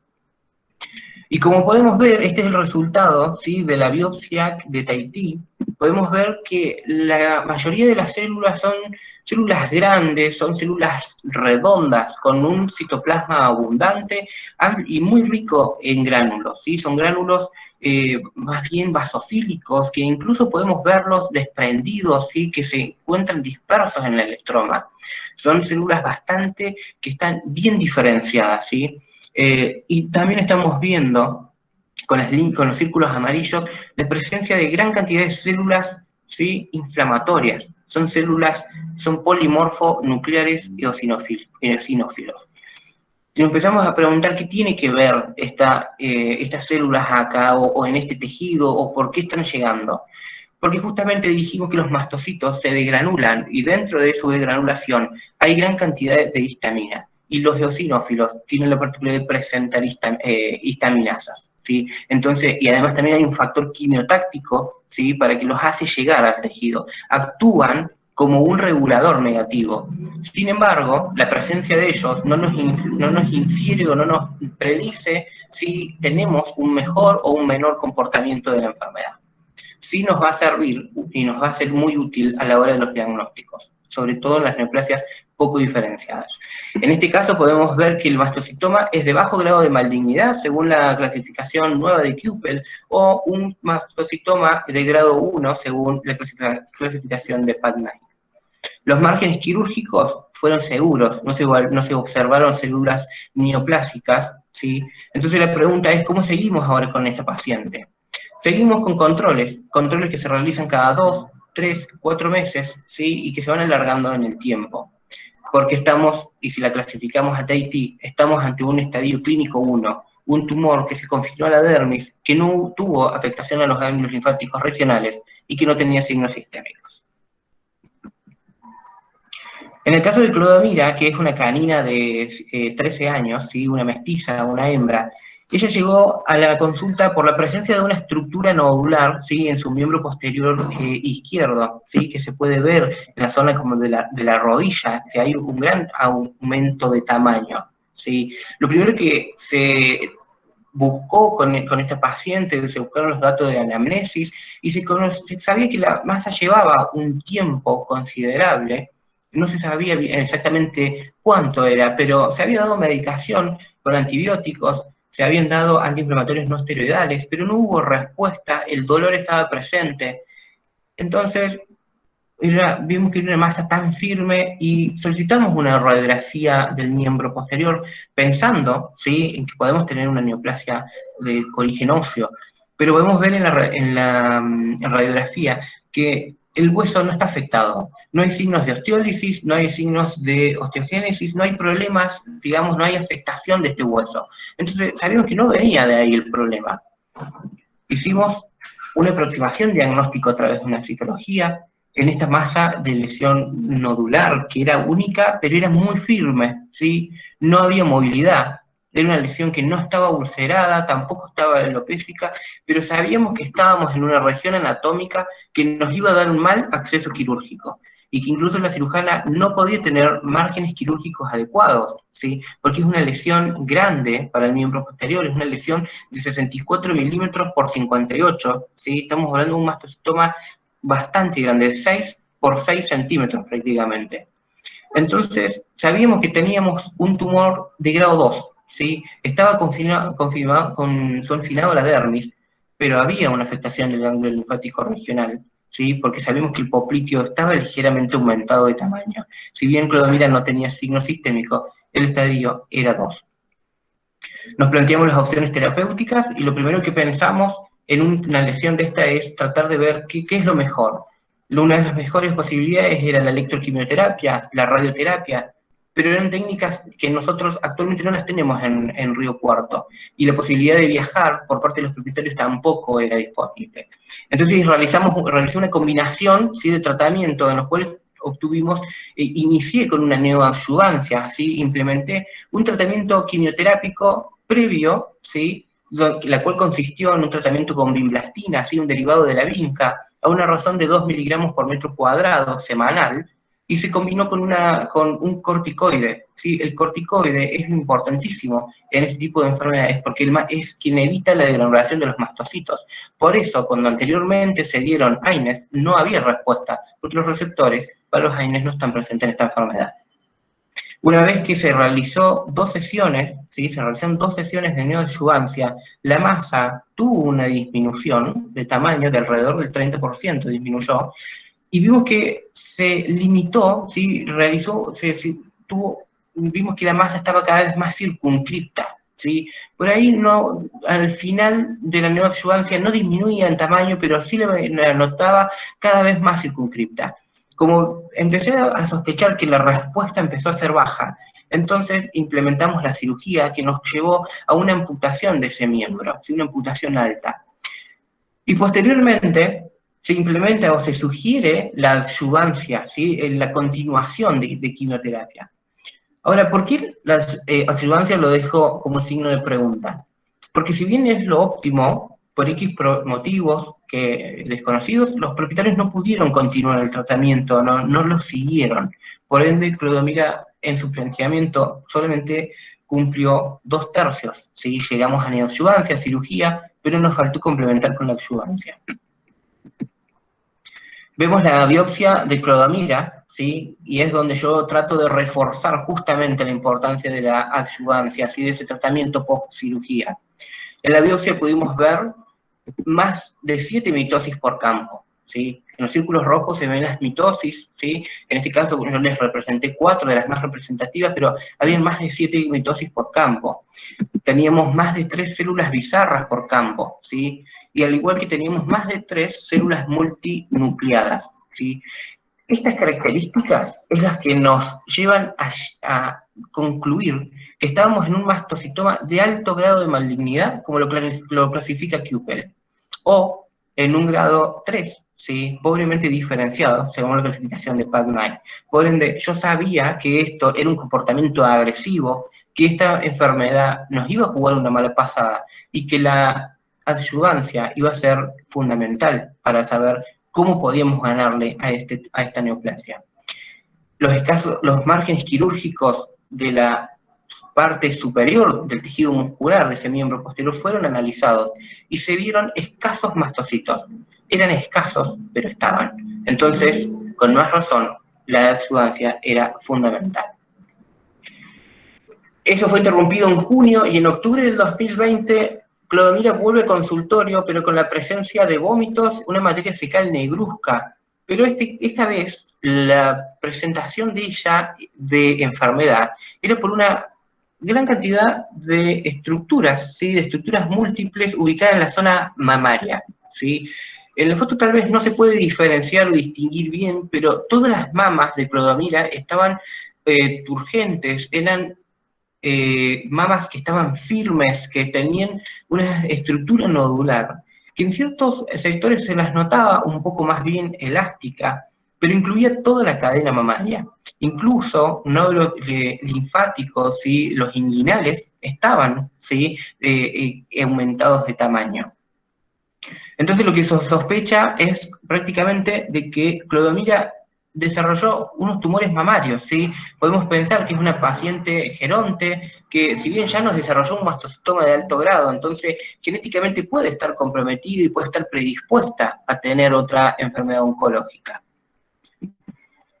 Speaker 2: Y como podemos ver, este es el resultado, ¿sí?, de la biopsia de Tahití. Podemos ver que la mayoría de las células son células grandes, son células redondas, con un citoplasma abundante y muy rico en gránulos, ¿sí? Son gránulos más bien basofílicos, que incluso podemos verlos desprendidos, ¿sí?, que se encuentran dispersos en el estroma. Son células que están bien diferenciadas, ¿sí? Y también estamos viendo, con los círculos amarillos, la presencia de gran cantidad de células, ¿sí?, inflamatorias. Son polimorfonucleares eosinófilos. Si nos empezamos a preguntar qué tiene que ver estas células acá o en este tejido o por qué están llegando, porque justamente dijimos que los mastocitos se degranulan y dentro de su degranulación hay gran cantidad de histamina y los eosinófilos tienen la particularidad de presentar histaminasas, ¿sí? Entonces, y además también hay un factor quimiotáctico, ¿sí? Para que los hace llegar al tejido. Actúan como un regulador negativo. Sin embargo, la presencia de ellos no nos infiere o no nos predice si tenemos un mejor o un menor comportamiento de la enfermedad. Sí nos va a servir y nos va a ser muy útil a la hora de los diagnósticos, sobre todo en las neoplasias poco diferenciadas. En este caso podemos ver que el mastocitoma es de bajo grado de malignidad, según la clasificación nueva de Kuppel, o un mastocitoma de grado 1, según la clasificación de Putnam. Los márgenes quirúrgicos fueron seguros, no se observaron células neoplásicas, ¿sí? Entonces la pregunta es, ¿cómo seguimos ahora con esta paciente? Seguimos con controles que se realizan cada 2, 3, 4 meses, ¿sí? Y que se van alargando en el tiempo. Porque estamos, y si la clasificamos a TIT, estamos ante un estadio clínico 1, un tumor que se confinó a la dermis, que no tuvo afectación a los ganglios linfáticos regionales y que no tenía signos sistémicos. En el caso de Clodomira, que es una canina de 13 años, ¿sí? Una mestiza, una hembra, ella llegó a la consulta por la presencia de una estructura nodular, ¿sí? En su miembro posterior izquierdo, ¿sí? Que se puede ver en la zona como de la rodilla, que hay un gran aumento de tamaño, ¿sí? Lo primero que se buscó con esta paciente, se buscaron los datos de anamnesis, y se sabía que la masa llevaba un tiempo considerable. No se sabía exactamente cuánto era, pero se había dado medicación con antibióticos, se habían dado antiinflamatorios no esteroidales, pero no hubo respuesta, el dolor estaba presente. Entonces, vimos que era una masa tan firme y solicitamos una radiografía del miembro posterior, pensando, ¿sí? En que podemos tener una neoplasia de origen óseo, pero podemos ver en la radiografía que el hueso no está afectado, no hay signos de osteólisis, no hay signos de osteogénesis, no hay problemas, digamos, no hay afectación de este hueso. Entonces sabíamos que no venía de ahí el problema. Hicimos una aproximación diagnóstico a través de una citología en esta masa de lesión nodular, que era única, pero era muy firme, ¿sí? No había movilidad. Era una lesión que no estaba ulcerada, tampoco estaba alopécica, pero sabíamos que estábamos en una región anatómica que nos iba a dar un mal acceso quirúrgico, y que incluso la cirujana no podía tener márgenes quirúrgicos adecuados, ¿sí? Porque es una lesión grande para el miembro posterior, es una lesión de 64 milímetros por 58, ¿sí? Estamos hablando de un mastocitoma bastante grande, de 6 por 6 centímetros prácticamente. Entonces, sabíamos que teníamos un tumor de grado 2, ¿sí? Estaba confinado a la dermis, pero había una afectación del ganglio linfático regional, ¿sí? Porque sabíamos que el popliteo estaba ligeramente aumentado de tamaño. Si bien Clodomira no tenía signo sistémico, el estadio era 2. Nos planteamos las opciones terapéuticas y lo primero que pensamos en una lesión de esta es tratar de ver qué es lo mejor. Una de las mejores posibilidades era la electroquimioterapia, la radioterapia, pero eran técnicas que nosotros actualmente no las tenemos en Río Cuarto, y la posibilidad de viajar por parte de los propietarios tampoco era disponible. Entonces realicé una combinación, ¿sí? De tratamiento en los cuales obtuvimos, inicié con una neoadjuvancia, ¿sí? Implementé un tratamiento quimioterápico previo, ¿sí? La cual consistió en un tratamiento con vinblastina, ¿sí? Un derivado de la vinca, a una razón de 2 miligramos por metro cuadrado semanal, y se combinó con un corticoide, ¿sí? El corticoide es importantísimo en este tipo de enfermedades porque es quien evita la degranulación de los mastocitos. Por eso, cuando anteriormente se dieron AINES, no había respuesta, porque los receptores para los AINES no están presentes en esta enfermedad. Una vez que se realizó 2 sesiones, ¿sí? Se realizaron 2 sesiones de neoadjuvancia, la masa tuvo una disminución de tamaño de alrededor del 30%, disminuyó, y vimos que se limitó, ¿sí? Vimos que la masa estaba cada vez más circunscripta, ¿sí? Por ahí al final de la neoadjuvancia no disminuía en tamaño, pero sí la notaba cada vez más circunscripta. Como empecé a sospechar que la respuesta empezó a ser baja, Entonces implementamos la cirugía que nos llevó a una amputación de ese miembro, ¿sí? Una amputación alta. Y posteriormente se implementa o se sugiere la adyuvancia, ¿sí? La continuación de quimioterapia. Ahora, ¿por qué la adyuvancia lo dejo como signo de pregunta? Porque si bien es lo óptimo, por X motivos desconocidos, los propietarios no pudieron continuar el tratamiento, no lo siguieron. Por ende, Clodomira en su planteamiento solamente cumplió 2/3, ¿sí? Llegamos a neoadyuvancia, cirugía, pero nos faltó complementar con la adyuvancia. Vemos la biopsia de Clodomira, ¿sí? Y es donde yo trato de reforzar justamente la importancia de la adyuvancia, ¿sí? De ese tratamiento post-cirugía. En la biopsia pudimos ver más de 7 mitosis por campo, ¿sí? En los círculos rojos se ven las mitosis, ¿sí? En este caso yo les representé 4 de las más representativas, pero había más de 7 mitosis por campo. Teníamos más de 3 células bizarras por campo, ¿sí? Y al igual que teníamos más de 3 células multinucleadas, ¿sí? Estas características es las que nos llevan a concluir que estábamos en un mastocitoma de alto grado de malignidad, como lo clasifica Kuppel, o en un grado 3, ¿sí? Pobremente diferenciado, según la clasificación de PAD9. Por ende, yo sabía que esto era un comportamiento agresivo, que esta enfermedad nos iba a jugar una mala pasada, y que la adyuvancia iba a ser fundamental para saber cómo podíamos ganarle a esta neoplasia. Los márgenes quirúrgicos de la parte superior del tejido muscular de ese miembro posterior fueron analizados y se vieron escasos mastocitos. Eran escasos, pero estaban. Entonces, con más razón, la adyuvancia era fundamental. Eso fue interrumpido en junio y en octubre del 2020 Clodomira vuelve al consultorio, pero con la presencia de vómitos, una materia fecal negruzca. Pero esta vez la presentación de ella de enfermedad era por una gran cantidad de estructuras, ¿sí? De estructuras múltiples ubicadas en la zona mamaria, ¿sí? En la foto tal vez no se puede diferenciar o distinguir bien, pero todas las mamas de Clodomira estaban turgentes, eran mamas que estaban firmes, que tenían una estructura nodular, que en ciertos sectores se las notaba un poco más bien elástica, pero incluía toda la cadena mamaria. Incluso nódulos linfáticos, ¿sí? Los inguinales estaban, ¿sí? Aumentados de tamaño. Entonces lo que se sospecha es prácticamente de que Clodomira desarrolló unos tumores mamarios, ¿sí? Podemos pensar que es una paciente geronte que, si bien ya nos desarrolló un mastocitoma de alto grado, entonces genéticamente puede estar comprometida y puede estar predispuesta a tener otra enfermedad oncológica.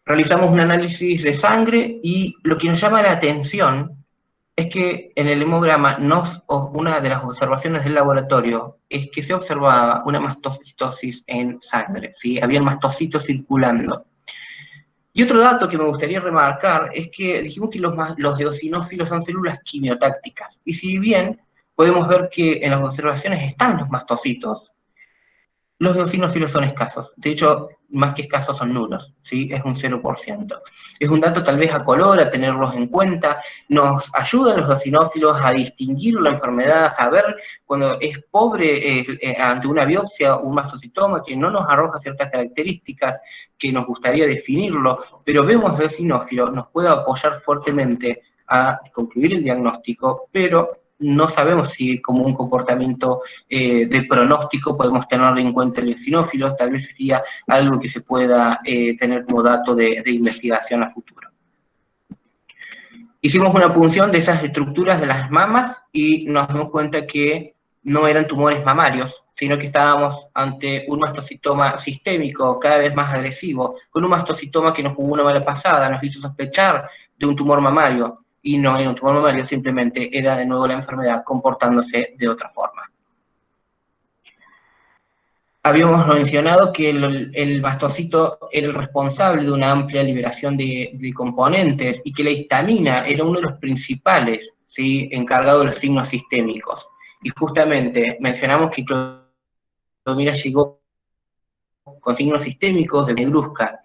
Speaker 2: Realizamos un análisis de sangre y lo que nos llama la atención es que en el hemograma, una de las observaciones del laboratorio es que se observaba una mastocitosis en sangre, ¿sí? Había mastocitos circulando. Y otro dato que me gustaría remarcar es que dijimos que los eosinófilos son células quimiotácticas, y si bien podemos ver que en las observaciones están los mastocitos, los eosinófilos son escasos. De hecho, más que escasos son nulos, ¿sí? Es un 0%. Es un dato tal vez a color, a tenerlos en cuenta. Nos ayudan los eosinófilos a distinguir la enfermedad, a saber cuando es pobre ante una biopsia o un mastocitoma que no nos arroja ciertas características que nos gustaría definirlo, pero vemos eosinófilo, nos puede apoyar fuertemente a concluir el diagnóstico, pero no sabemos si como un comportamiento de pronóstico podemos tenerlo en cuenta el eosinófilo, tal vez sería algo que se pueda tener como dato de investigación a futuro. Hicimos una punción de esas estructuras de las mamas y nos dimos cuenta que no eran tumores mamarios, sino que estábamos ante un mastocitoma sistémico cada vez más agresivo, con un mastocitoma que nos jugó una mala pasada, nos hizo sospechar de un tumor mamario, y no era un tumor mamario, simplemente era de nuevo la enfermedad comportándose de otra forma. Habíamos mencionado que el mastocito era el responsable de una amplia liberación de componentes y que la histamina era uno de los principales, ¿sí? Encargado de los signos sistémicos. Y justamente mencionamos que Clodomira llegó con signos sistémicos de negruzca,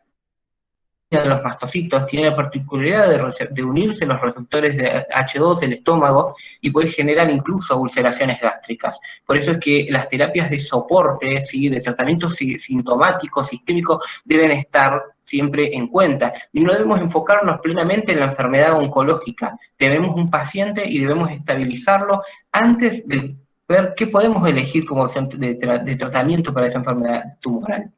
Speaker 2: de los mastocitos tiene la particularidad de unirse los receptores de H2 del estómago y puede generar incluso ulceraciones gástricas. Por eso es que las terapias de soporte, ¿sí?, de tratamiento sintomático, sistémico, deben estar siempre en cuenta. Y no debemos enfocarnos plenamente en la enfermedad oncológica. Tenemos un paciente y debemos estabilizarlo antes de ver qué podemos elegir como opción de tratamiento para esa enfermedad tumoral.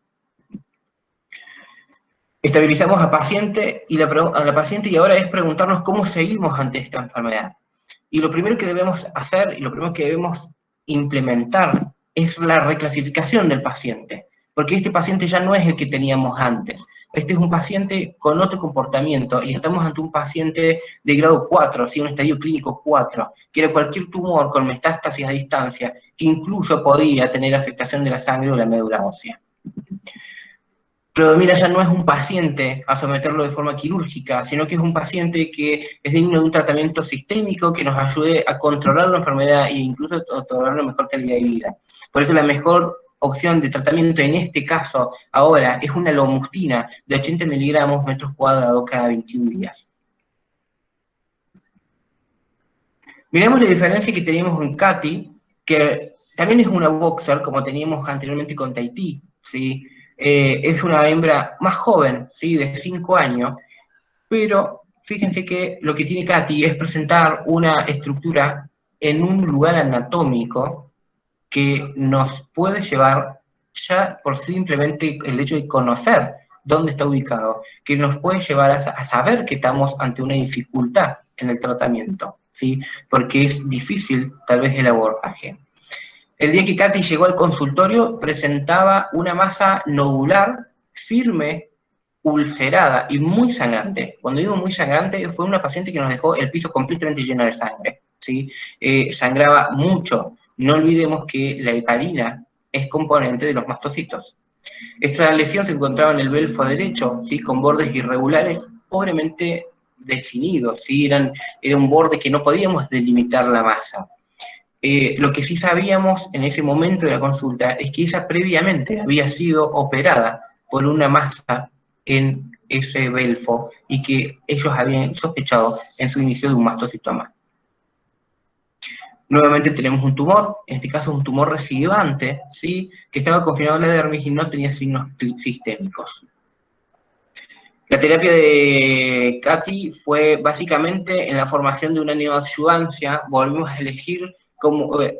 Speaker 2: Estabilizamos a la paciente y ahora es preguntarnos cómo seguimos ante esta enfermedad. Y lo primero que debemos hacer y lo primero que debemos implementar es la reclasificación del paciente, porque este paciente ya no es el que teníamos antes. Este es un paciente con otro comportamiento y estamos ante un paciente de grado 4, ¿sí?, un estadio clínico 4, que era cualquier tumor con metástasis a distancia, que incluso podía tener afectación de la sangre o la médula ósea. Predomina ya no es un paciente a someterlo de forma quirúrgica, sino que es un paciente que es digno de un tratamiento sistémico que nos ayude a controlar la enfermedad e incluso a otorgar una mejor calidad de vida. Por eso la mejor opción de tratamiento en este caso ahora es una lomustine de 80 miligramos metros cuadrados cada 21 días. Miremos la diferencia que tenemos en Katy, que también es una boxer, como teníamos anteriormente con Tahiti, ¿sí? Es una hembra más joven, ¿sí?, de 5 años, pero fíjense que lo que tiene Katy es presentar una estructura en un lugar anatómico que nos puede llevar, ya por simplemente el hecho de conocer dónde está ubicado, que nos puede llevar a saber que estamos ante una dificultad en el tratamiento, ¿sí?, porque es difícil tal vez el abordaje. El día que Katy llegó al consultorio presentaba una masa nodular firme, ulcerada y muy sangrante. Cuando digo muy sangrante, fue una paciente que nos dejó el piso completamente lleno de sangre, ¿sí? Sangraba mucho. No olvidemos que la heparina es componente de los mastocitos. Esta lesión se encontraba en el belfo derecho, ¿sí?, con bordes irregulares, pobremente definidos, ¿sí? Era un borde que no podíamos delimitar la masa. Lo que sí sabíamos en ese momento de la consulta es que ella previamente había sido operada por una masa en ese belfo y que ellos habían sospechado en su inicio de un mastocitoma. Nuevamente tenemos un tumor, en este caso un tumor recidivante, ¿sí?, que estaba confinado en la dermis y no tenía signos sistémicos. La terapia de Katy fue básicamente en la formación de una neoadjuvancia. Volvimos a elegir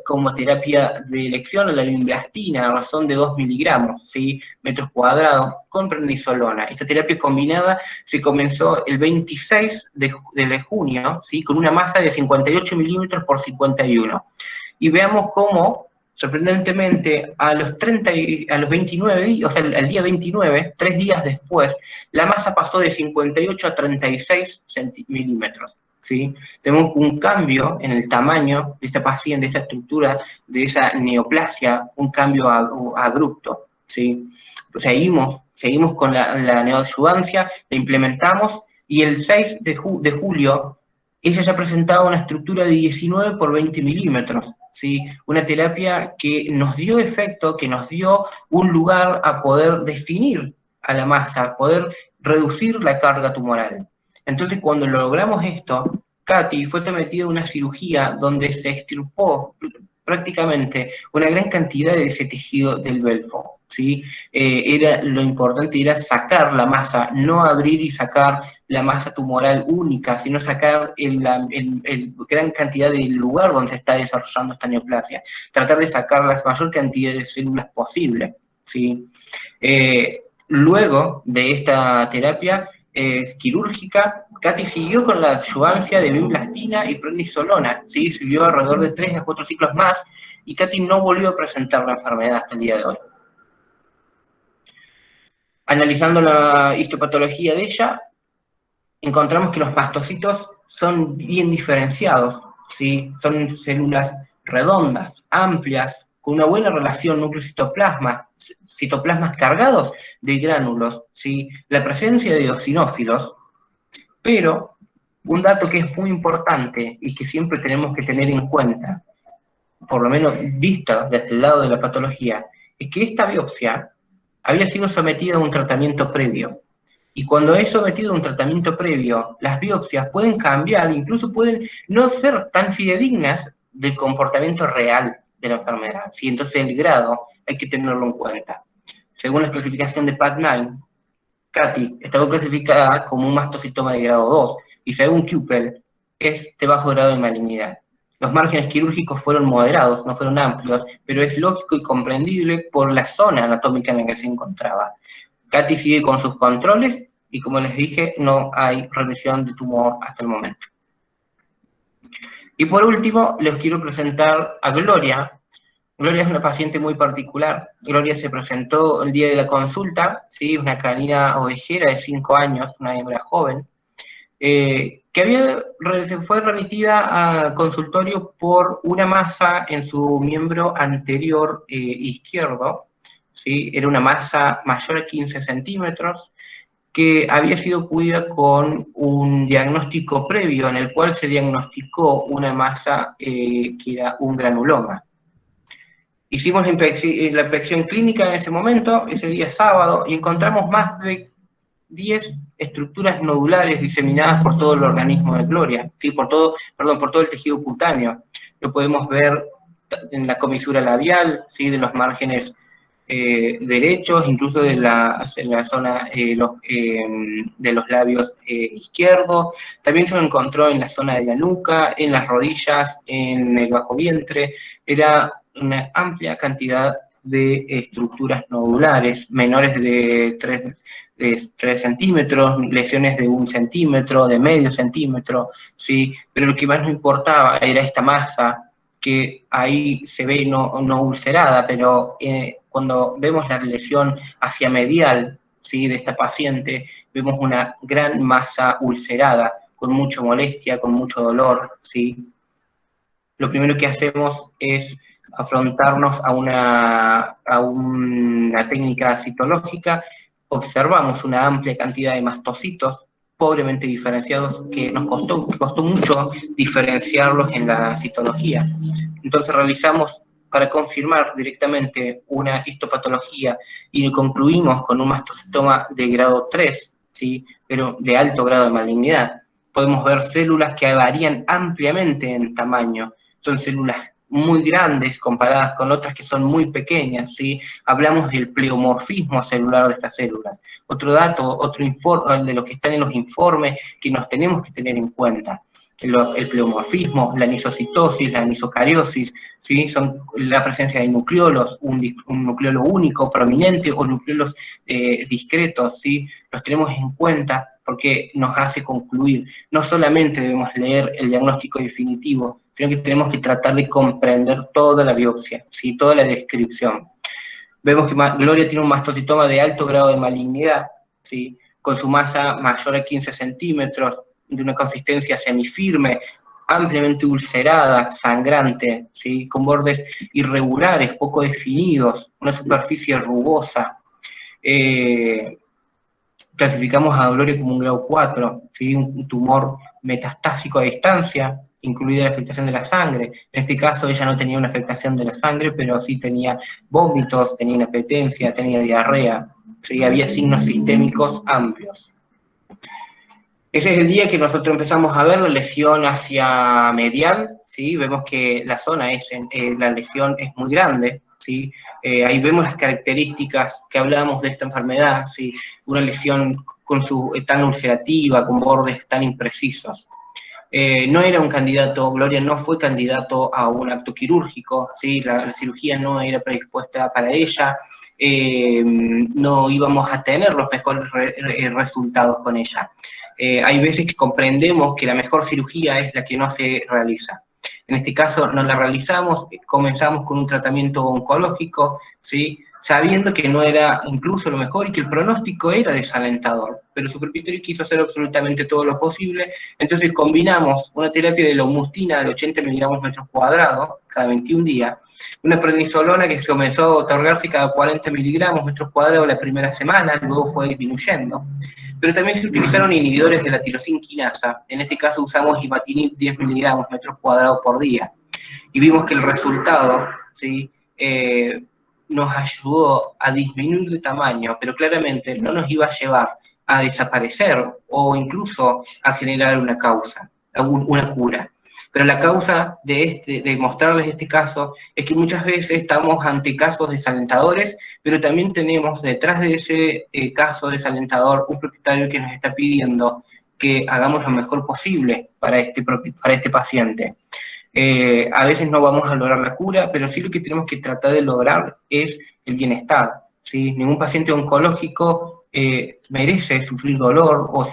Speaker 2: como terapia de elección a la vinblastina a razón de 2 miligramos, ¿sí?, metros cuadrados, con prednisolona. Esta terapia combinada se comenzó el 26 de junio, ¿sí?, con una masa de 58 milímetros por 51. Y veamos cómo, sorprendentemente, a los 29 días, o sea, al día 29, 3 días después, la masa pasó de 58 a 36 milímetros. ¿Sí? Tenemos un cambio en el tamaño de esta paciente, de esta estructura, de esa neoplasia, un cambio abrupto, ¿sí? Seguimos con la neoadjuvancia, la implementamos, y el 6 de julio, ella ya presentaba una estructura de 19 por 20 milímetros, ¿sí? Una terapia que nos dio efecto, que nos dio un lugar a poder definir a la masa, poder reducir la carga tumoral. Entonces, cuando logramos esto, Katy fue sometida a una cirugía donde se extirpó prácticamente una gran cantidad de ese tejido del belfo, ¿sí? Lo importante era sacar la masa, no abrir y sacar la masa tumoral única, sino sacar la gran cantidad del lugar donde se está desarrollando esta neoplasia, tratar de sacar la mayor cantidad de células posible, ¿sí? Luego de esta terapia quirúrgica, Katy siguió con la adjuvancia de vinblastina y prednisolona, ¿sí? Siguió alrededor de 3 a 4 ciclos más, y Katy no volvió a presentar la enfermedad hasta el día de hoy. Analizando la histopatología de ella, encontramos que los mastocitos son bien diferenciados, ¿sí? Son células redondas, amplias, con una buena relación núcleo-citoplasma, citoplasmas cargados de gránulos, ¿sí? La presencia de eosinófilos, pero un dato que es muy importante y que siempre tenemos que tener en cuenta, por lo menos vista desde el lado de la patología, es que esta biopsia había sido sometida a un tratamiento previo. Y cuando es sometido a un tratamiento previo, las biopsias pueden cambiar, incluso pueden no ser tan fidedignas del comportamiento real de la enfermedad. ¿Sí? Entonces el grado hay que tenerlo en cuenta. Según la clasificación de PAT9, Katy estaba clasificada como un mastocitoma de grado 2 y según Kuppel es de bajo grado de malignidad. Los márgenes quirúrgicos fueron moderados, no fueron amplios, pero es lógico y comprendible por la zona anatómica en la que se encontraba. Katy sigue con sus controles y, como les dije, no hay remisión de tumor hasta el momento. Y por último, les quiero presentar a Gloria. Gloria es una paciente muy particular. Gloria se presentó el día de la consulta, ¿sí? Una canina ovejera de 5 años, una hembra joven, que se fue remitida a consultorio por una masa en su miembro anterior izquierdo, ¿sí? Era una masa mayor a 15 centímetros, que había sido cuidada con un diagnóstico previo en el cual se diagnosticó una masa que era un granuloma. Hicimos la inspección clínica en ese momento, ese día sábado, y encontramos más de 10 estructuras nodulares diseminadas por todo el organismo de Gloria, ¿sí? por todo el tejido cutáneo. Lo podemos ver en la comisura labial, ¿sí? De los márgenes derechos, incluso en la zona de los labios izquierdos. También se lo encontró en la zona de la nuca, en las rodillas, en el bajo vientre. Era una amplia cantidad de estructuras nodulares, menores de 3 centímetros, lesiones de 1 centímetro, de medio centímetro, ¿sí? Pero lo que más nos importaba era esta masa, que ahí se ve no ulcerada, pero cuando vemos la lesión hacia medial, ¿sí? De esta paciente, vemos una gran masa ulcerada, con mucha molestia, con mucho dolor, ¿sí? Lo primero que hacemos es afrontarnos a una técnica citológica. Observamos una amplia cantidad de mastocitos pobremente diferenciados que costó mucho diferenciarlos en la citología. Entonces realizamos, para confirmar directamente, una histopatología y concluimos con un mastocitoma de grado 3, ¿sí? Pero de alto grado de malignidad. Podemos ver células que varían ampliamente en tamaño. Son células muy grandes comparadas con otras que son muy pequeñas, ¿sí? Hablamos del pleomorfismo celular de estas células. Otro dato, otro informe de lo que están en los informes que nos tenemos que tener en cuenta. El pleomorfismo, la anisocitosis, la anisocariosis, ¿sí? Son la presencia de nucleolos, un nucleolo único, prominente, o nucleolos discretos, ¿sí? Los tenemos en cuenta porque nos hace concluir. No solamente debemos leer el diagnóstico definitivo, sino que tenemos que tratar de comprender toda la biopsia, ¿sí? Toda la descripción. Vemos que Gloria tiene un mastocitoma de alto grado de malignidad, ¿sí? Con su masa mayor a 15 centímetros, de una consistencia semifirme, ampliamente ulcerada, sangrante, ¿sí? Con bordes irregulares, poco definidos, una superficie rugosa. Clasificamos a Gloria como un grado 4, ¿sí? Un tumor metastásico a distancia, incluida la afectación de la sangre. En este caso ella no tenía una afectación de la sangre, pero sí tenía vómitos, tenía inapetencia, tenía diarrea, ¿sí? Había signos sistémicos amplios. Ese es el día que nosotros empezamos a ver la lesión hacia medial, ¿sí? Vemos que la zona la lesión es muy grande, ¿sí? Ahí vemos las características que hablábamos de esta enfermedad, ¿sí? Una lesión tan ulcerativa, con bordes tan imprecisos. No era un candidato, Gloria no fue candidato a un acto quirúrgico, ¿sí? La cirugía no era predispuesta para ella, no íbamos a tener los mejores resultados con ella. Hay veces que comprendemos que la mejor cirugía es la que no se realiza. En este caso no la realizamos, comenzamos con un tratamiento oncológico, ¿sí? Sabiendo que no era incluso lo mejor y que el pronóstico era desalentador, pero su propietario quiso hacer absolutamente todo lo posible. Entonces combinamos una terapia de lomustina de 80 miligramos metros cuadrados cada 21 días, una prednisolona que comenzó a otorgarse cada 40 miligramos metros cuadrados la primera semana, luego fue disminuyendo. Pero también se utilizaron inhibidores de la tirosina quinasa. En este caso usamos imatinib 10 miligramos metros cuadrados por día. Y vimos que el resultado, ¿sí? Nos ayudó a disminuir de tamaño, pero claramente no nos iba a llevar a desaparecer o incluso a generar una causa, una cura. Pero la causa de mostrarles este caso es que muchas veces estamos ante casos desalentadores, pero también tenemos detrás de ese caso desalentador un propietario que nos está pidiendo que hagamos lo mejor posible para este paciente. A veces no vamos a lograr la cura, pero sí lo que tenemos que tratar de lograr es el bienestar, ¿sí? Ningún paciente oncológico merece sufrir dolor o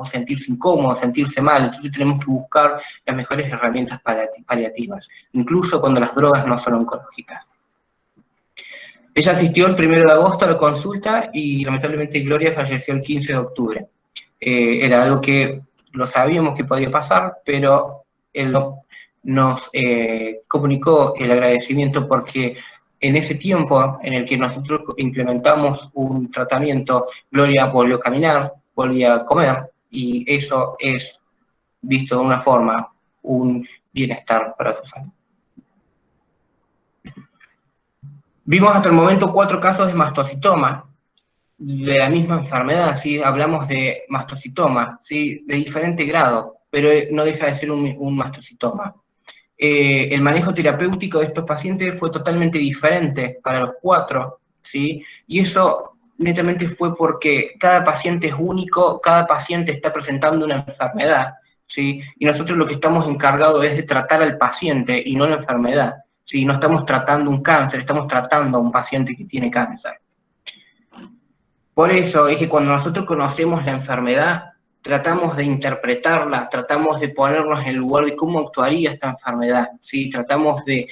Speaker 2: sentirse incómodo, sentirse mal, entonces tenemos que buscar las mejores herramientas paliativas, incluso cuando las drogas no son oncológicas. Ella asistió el 1 de agosto a la consulta y lamentablemente Gloria falleció el 15 de octubre. Era algo que lo sabíamos que podía pasar, pero él nos comunicó el agradecimiento porque en ese tiempo en el que nosotros implementamos un tratamiento, Gloria volvió a caminar, volvió a comer, y eso es, visto de una forma, un bienestar para su salud. Vimos hasta el momento 4 casos de mastocitoma, de la misma enfermedad, ¿sí? Hablamos de mastocitoma, ¿sí? De diferente grado, pero no deja de ser un mastocitoma. El manejo terapéutico de estos pacientes fue totalmente diferente para los 4, ¿sí? Y eso netamente fue porque cada paciente es único, cada paciente está presentando una enfermedad, ¿sí? Y nosotros lo que estamos encargados es de tratar al paciente y no la enfermedad, ¿sí? No estamos tratando un cáncer, estamos tratando a un paciente que tiene cáncer. Por eso es que cuando nosotros conocemos la enfermedad, tratamos de interpretarla, tratamos de ponernos en el lugar de cómo actuaría esta enfermedad, ¿sí? Tratamos de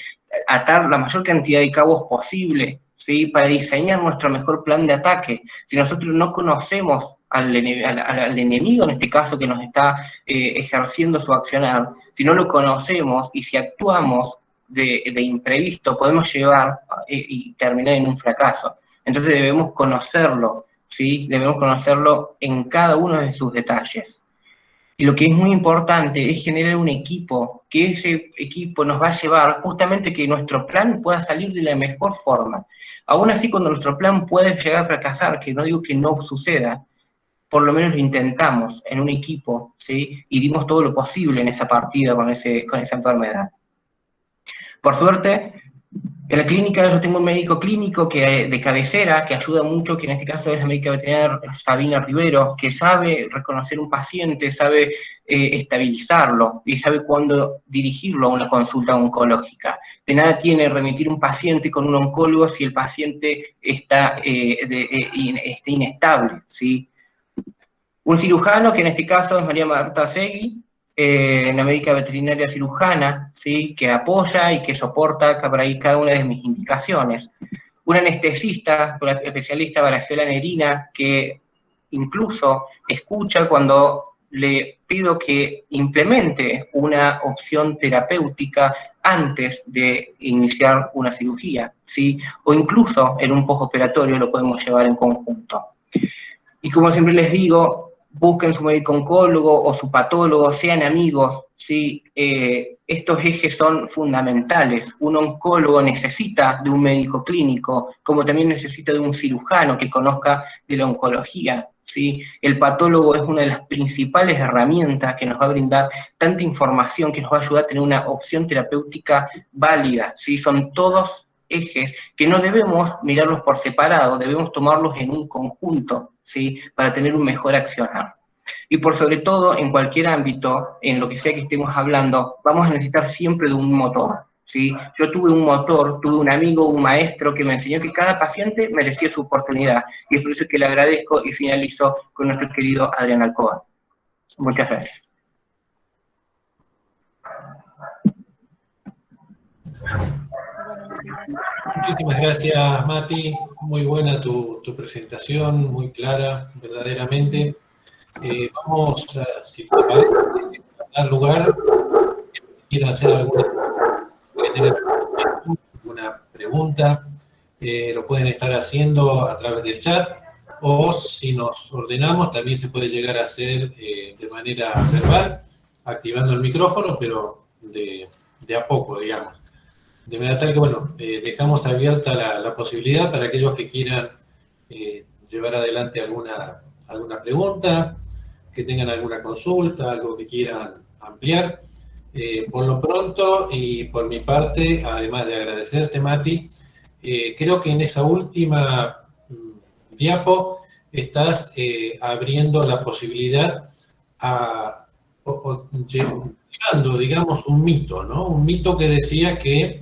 Speaker 2: atar la mayor cantidad de cabos posible, ¿sí? Para diseñar nuestro mejor plan de ataque. Si nosotros no conocemos al enemigo, en este caso, que nos está ejerciendo su accionar, si no lo conocemos y si actuamos de imprevisto, podemos llevar y terminar en un fracaso. Entonces debemos conocerlo, ¿sí? Debemos conocerlo en cada uno de sus detalles. Y lo que es muy importante es generar un equipo, que ese equipo nos va a llevar justamente que nuestro plan pueda salir de la mejor forma. Aún así, cuando nuestro plan puede llegar a fracasar, que no digo que no suceda, por lo menos lo intentamos en un equipo, ¿sí? Y dimos todo lo posible en esa partida con esa enfermedad. Por suerte, en la clínica yo tengo un médico clínico de cabecera que ayuda mucho, que en este caso es la médica veterinaria Sabina Rivero, que sabe reconocer un paciente, sabe estabilizarlo y sabe cuándo dirigirlo a una consulta oncológica. De nada tiene remitir un paciente con un oncólogo si el paciente está inestable, ¿sí? Un cirujano, que en este caso es María Marta Segui, una médica veterinaria cirujana, ¿sí? Que apoya y que soporta por ahí cada una de mis indicaciones. Un anestesista, una especialista Baragiola Nerina, que incluso escucha cuando le pido que implemente una opción terapéutica antes de iniciar una cirugía, ¿sí? O incluso en un postoperatorio lo podemos llevar en conjunto. Y como siempre les digo, busquen su médico oncólogo o su patólogo, sean amigos, ¿sí? Estos ejes son fundamentales. Un oncólogo necesita de un médico clínico, como también necesita de un cirujano que conozca de la oncología, ¿sí? El patólogo es una de las principales herramientas que nos va a brindar tanta información, que nos va a ayudar a tener una opción terapéutica válida, ¿sí? Son todos ejes que no debemos mirarlos por separado, debemos tomarlos en un conjunto, ¿sí? Para tener un mejor accionar. Y por sobre todo, en cualquier ámbito, en lo que sea que estemos hablando, vamos a necesitar siempre de un motor, ¿sí? Yo tuve un motor, tuve un amigo, un maestro que me enseñó que cada paciente merecía su oportunidad, y es por eso que le agradezco y finalizo con nuestro querido Adrián Alcoba. Muchas gracias.
Speaker 1: Muchísimas gracias, Mati. Muy buena tu presentación, muy clara, verdaderamente. Vamos, si te parece, a dar lugar, si quieren hacer alguna pregunta, lo pueden estar haciendo a través del chat, o si nos ordenamos, también se puede llegar a hacer de manera verbal, activando el micrófono, pero de a poco, digamos. De manera tal que, bueno, dejamos abierta la posibilidad para aquellos que quieran llevar adelante alguna pregunta, que tengan alguna consulta, algo que quieran ampliar. Por lo pronto, y por mi parte, además de agradecerte, Mati, creo que en esa última diapo estás abriendo la posibilidad llevando, digamos, un mito, ¿no? Un mito que decía que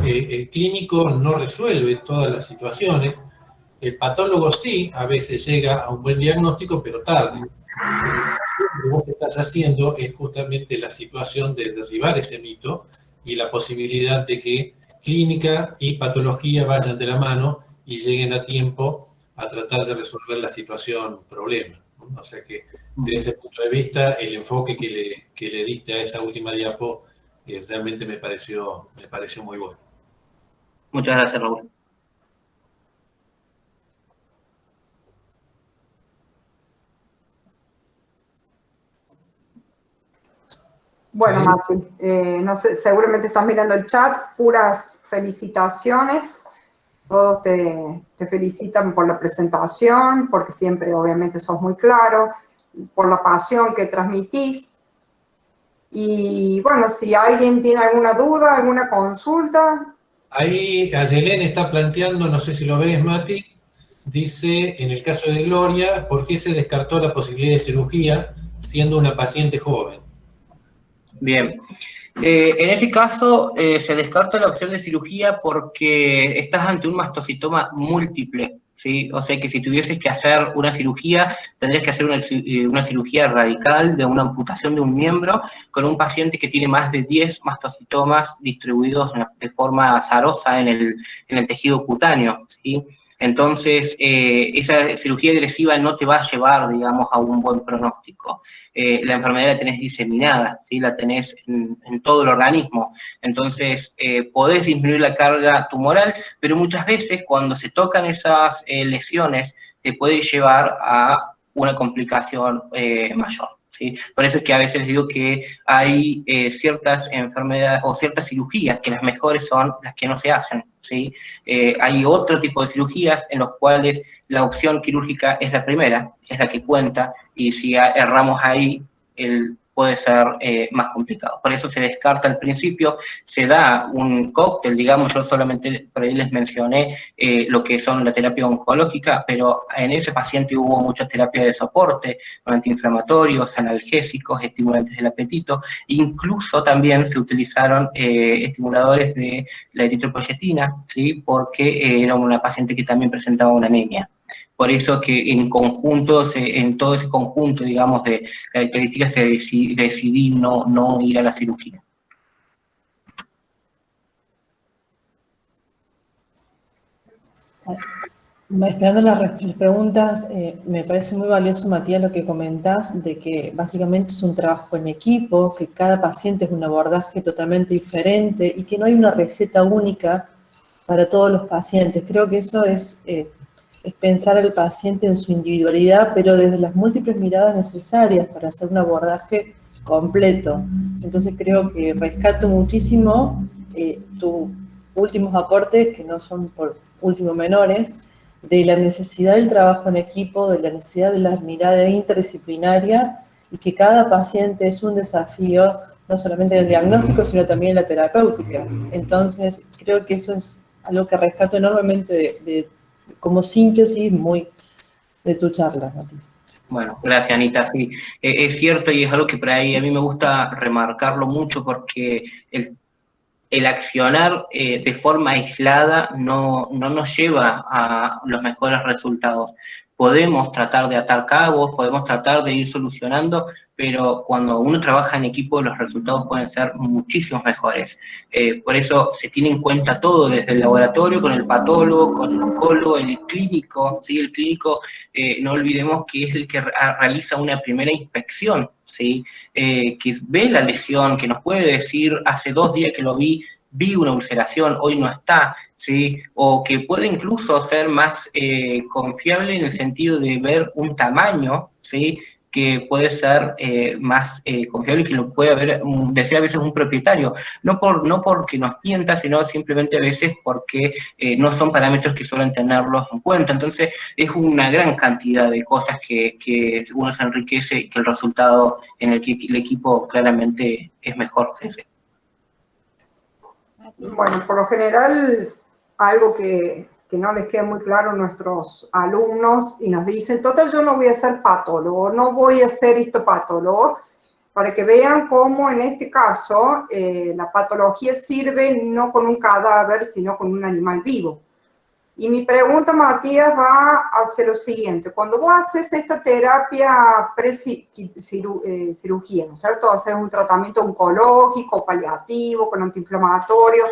Speaker 1: el clínico no resuelve todas las situaciones. El patólogo sí, a veces llega a un buen diagnóstico, pero tarde. Lo que vos estás haciendo es justamente la situación de derribar ese mito y la posibilidad de que clínica y patología vayan de la mano y lleguen a tiempo a tratar de resolver la situación problema, ¿no? O sea que desde ese punto de vista, el enfoque que le diste a esa última diapo realmente me pareció muy bueno.
Speaker 2: Muchas gracias, Raúl.
Speaker 4: Bueno, Mati, no sé, seguramente estás mirando el chat, puras felicitaciones. Todos te felicitan por la presentación, porque siempre obviamente sos muy claro, por la pasión que transmitís. Y bueno, si alguien tiene alguna duda, alguna consulta.
Speaker 1: Ahí Ayelén está planteando, no sé si lo ves, Mati, dice, en el caso de Gloria, ¿por qué se descartó la posibilidad de cirugía siendo una paciente joven?
Speaker 2: Bien. En ese caso, se descarta la opción de cirugía porque estás ante un mastocitoma múltiple, ¿sí? O sea que si tuvieses que hacer una cirugía, tendrías que hacer una cirugía radical de una amputación de un miembro con un paciente que tiene más de 10 mastocitomas distribuidos de forma azarosa en el tejido cutáneo, ¿sí? Entonces, esa cirugía agresiva no te va a llevar, digamos, a un buen pronóstico. La enfermedad la tenés diseminada, ¿sí? La tenés en todo el organismo. Entonces, podés disminuir la carga tumoral, pero muchas veces cuando se tocan esas lesiones, te puede llevar a una complicación mayor. ¿Sí? Por eso es que a veces digo que hay ciertas enfermedades o ciertas cirugías que las mejores son las que no se hacen, ¿sí? Hay otro tipo de cirugías en los cuales la opción quirúrgica es la primera, es la que cuenta, y si erramos ahí, puede ser más complicado. Por eso se descarta al principio, se da un cóctel, digamos, yo solamente por ahí les mencioné lo que son la terapia oncológica, pero en ese paciente hubo mucha terapia de soporte, antiinflamatorios, analgésicos, estimulantes del apetito, incluso también se utilizaron estimuladores de la eritropoyetina, ¿sí? Porque era una paciente que también presentaba una anemia. Por eso que en conjunto, en todo ese conjunto, digamos, de características, decidí no ir a la cirugía.
Speaker 5: Esperando las preguntas, me parece muy valioso, Matías, lo que comentás, de que básicamente es un trabajo en equipo, que cada paciente es un abordaje totalmente diferente y que no hay una receta única para todos los pacientes. Creo que eso es pensar al paciente en su individualidad, pero desde las múltiples miradas necesarias para hacer un abordaje completo. Entonces creo que rescato muchísimo tus últimos aportes, que no son por último menores, de la necesidad del trabajo en equipo, de la necesidad de la mirada interdisciplinaria y que cada paciente es un desafío, no solamente en el diagnóstico, sino también en la terapéutica. Entonces, creo que eso es algo que rescato enormemente como síntesis muy de tu charla, Matías.
Speaker 2: Bueno, gracias, Anita. Sí, es cierto y es algo que por ahí a mí me gusta remarcarlo mucho porque el accionar de forma aislada no nos lleva a los mejores resultados. Podemos tratar de atar cabos, podemos tratar de ir solucionando, pero cuando uno trabaja en equipo los resultados pueden ser muchísimos mejores. Por eso se tiene en cuenta todo, desde el laboratorio, con el patólogo, con el oncólogo, el clínico, ¿sí? El clínico, no olvidemos que es el que realiza una primera inspección, ¿sí? Que ve la lesión, que nos puede decir, hace 2 días que lo vi una ulceración, hoy no está, ¿sí? O que puede incluso ser más confiable en el sentido de ver un tamaño, ¿sí? que puede ser más confiable y que lo puede decir a veces un propietario, no porque nos mienta, sino simplemente a veces porque no son parámetros que suelen tenerlos en cuenta. Entonces es una gran cantidad de cosas que uno se enriquece y que el resultado en el equipo claramente es mejor. ¿Sí?
Speaker 4: Bueno, por lo general, algo que no les queda muy claro a nuestros alumnos y nos dicen, total, yo no voy a ser patólogo, no voy a ser histopatólogo, para que vean cómo en este caso la patología sirve no con un cadáver, sino con un animal vivo. Y mi pregunta, Matías, va hacia lo siguiente. Cuando vos haces esta terapia pre-cirugía, ¿no es cierto? Haces un tratamiento oncológico, paliativo, con antiinflamatorio,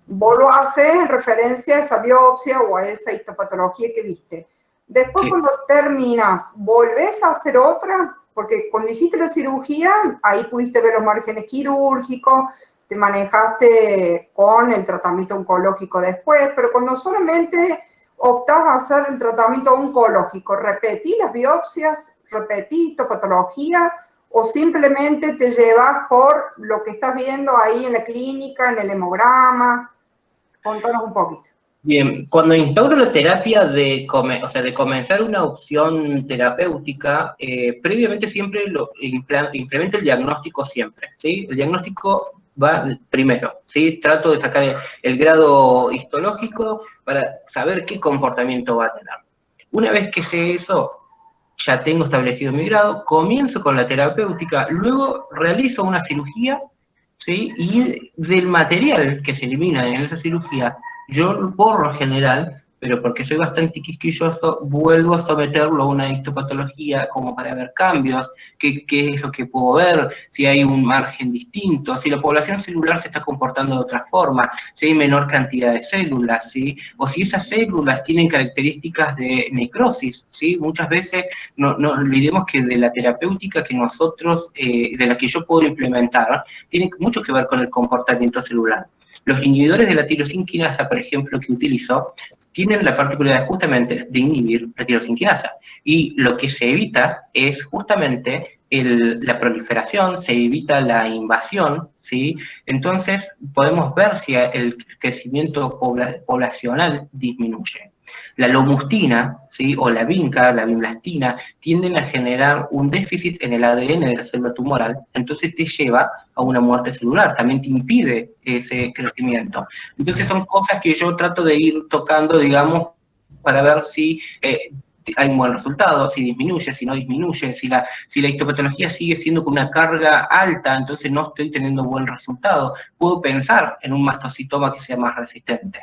Speaker 4: vos lo haces en referencia a esa biopsia o a esa histopatología que viste. Después, sí, cuando terminas, ¿volvés a hacer otra? Porque cuando hiciste la cirugía, ahí pudiste ver los márgenes quirúrgicos, te manejaste con el tratamiento oncológico después, pero cuando solamente optás a hacer el tratamiento oncológico, ¿repetís las biopsias, repetís histopatología o simplemente te llevas por lo que estás viendo ahí en la clínica, en el hemograma? Contanos un poquito.
Speaker 2: Bien, cuando instauro la terapia de comenzar una opción terapéutica, previamente siempre implemento el diagnóstico siempre, ¿sí? El diagnóstico va primero, ¿sí? Trato de sacar el grado histológico para saber qué comportamiento va a tener. Una vez que sé eso, ya tengo establecido mi grado, comienzo con la terapéutica, luego realizo una cirugía, ¿sí? Y del material que se elimina en esa cirugía, yo por lo general, pero porque soy bastante quisquilloso, vuelvo a someterlo a una histopatología como para ver cambios, qué es lo que puedo ver, si hay un margen distinto, si la población celular se está comportando de otra forma, si hay menor cantidad de células, ¿sí? O si esas células tienen características de necrosis, ¿sí? Muchas veces no olvidemos que de la terapéutica que nosotros, de la que yo puedo implementar, tiene mucho que ver con el comportamiento celular. Los inhibidores de la tirosinquinasa, por ejemplo, que utilizo, tienen la particularidad justamente de inhibir la tirosinquinasa. Y lo que se evita es justamente la proliferación, se evita la invasión, ¿sí? Entonces podemos ver si el crecimiento poblacional disminuye. La lomustina, ¿sí? O la vinca, la vinblastina, tienden a generar un déficit en el ADN de la célula tumoral, entonces te lleva a una muerte celular, también te impide ese crecimiento. Entonces son cosas que yo trato de ir tocando, digamos, para ver si hay un buen resultado, si disminuye, si no disminuye, si la histopatología sigue siendo con una carga alta, entonces no estoy teniendo buen resultado. Puedo pensar en un mastocitoma que sea más resistente.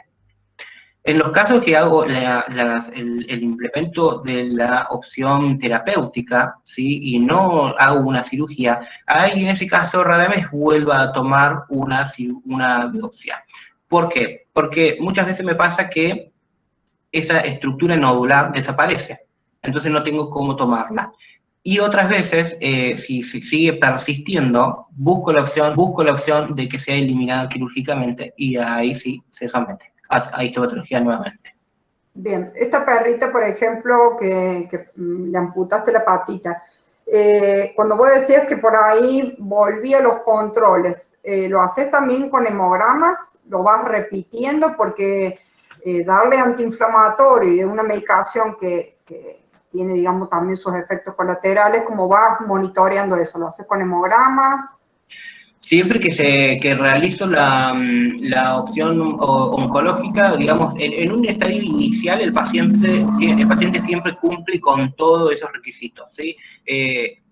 Speaker 2: En los casos que hago el implemento de la opción terapéutica, ¿sí? Y no hago una cirugía, ahí en ese caso rara vez vuelva a tomar una biopsia. ¿Por qué? Porque muchas veces me pasa que esa estructura nodular desaparece, entonces no tengo cómo tomarla. Y otras veces, si sigue persistiendo, busco la opción de que sea eliminada quirúrgicamente y ahí sí se somete a histopatología nuevamente.
Speaker 4: Bien, esta perrita, por ejemplo, que le amputaste la patita, cuando vos decías que por ahí volvía los controles, ¿lo haces también con hemogramas? ¿Lo vas repitiendo? Porque darle antiinflamatorio y una medicación que tiene, digamos, también sus efectos colaterales, ¿cómo vas monitoreando eso? ¿Lo haces con hemograma?
Speaker 2: Siempre que realizo la opción oncológica, digamos, en un estadio inicial el paciente siempre cumple con todos esos requisitos, ¿sí?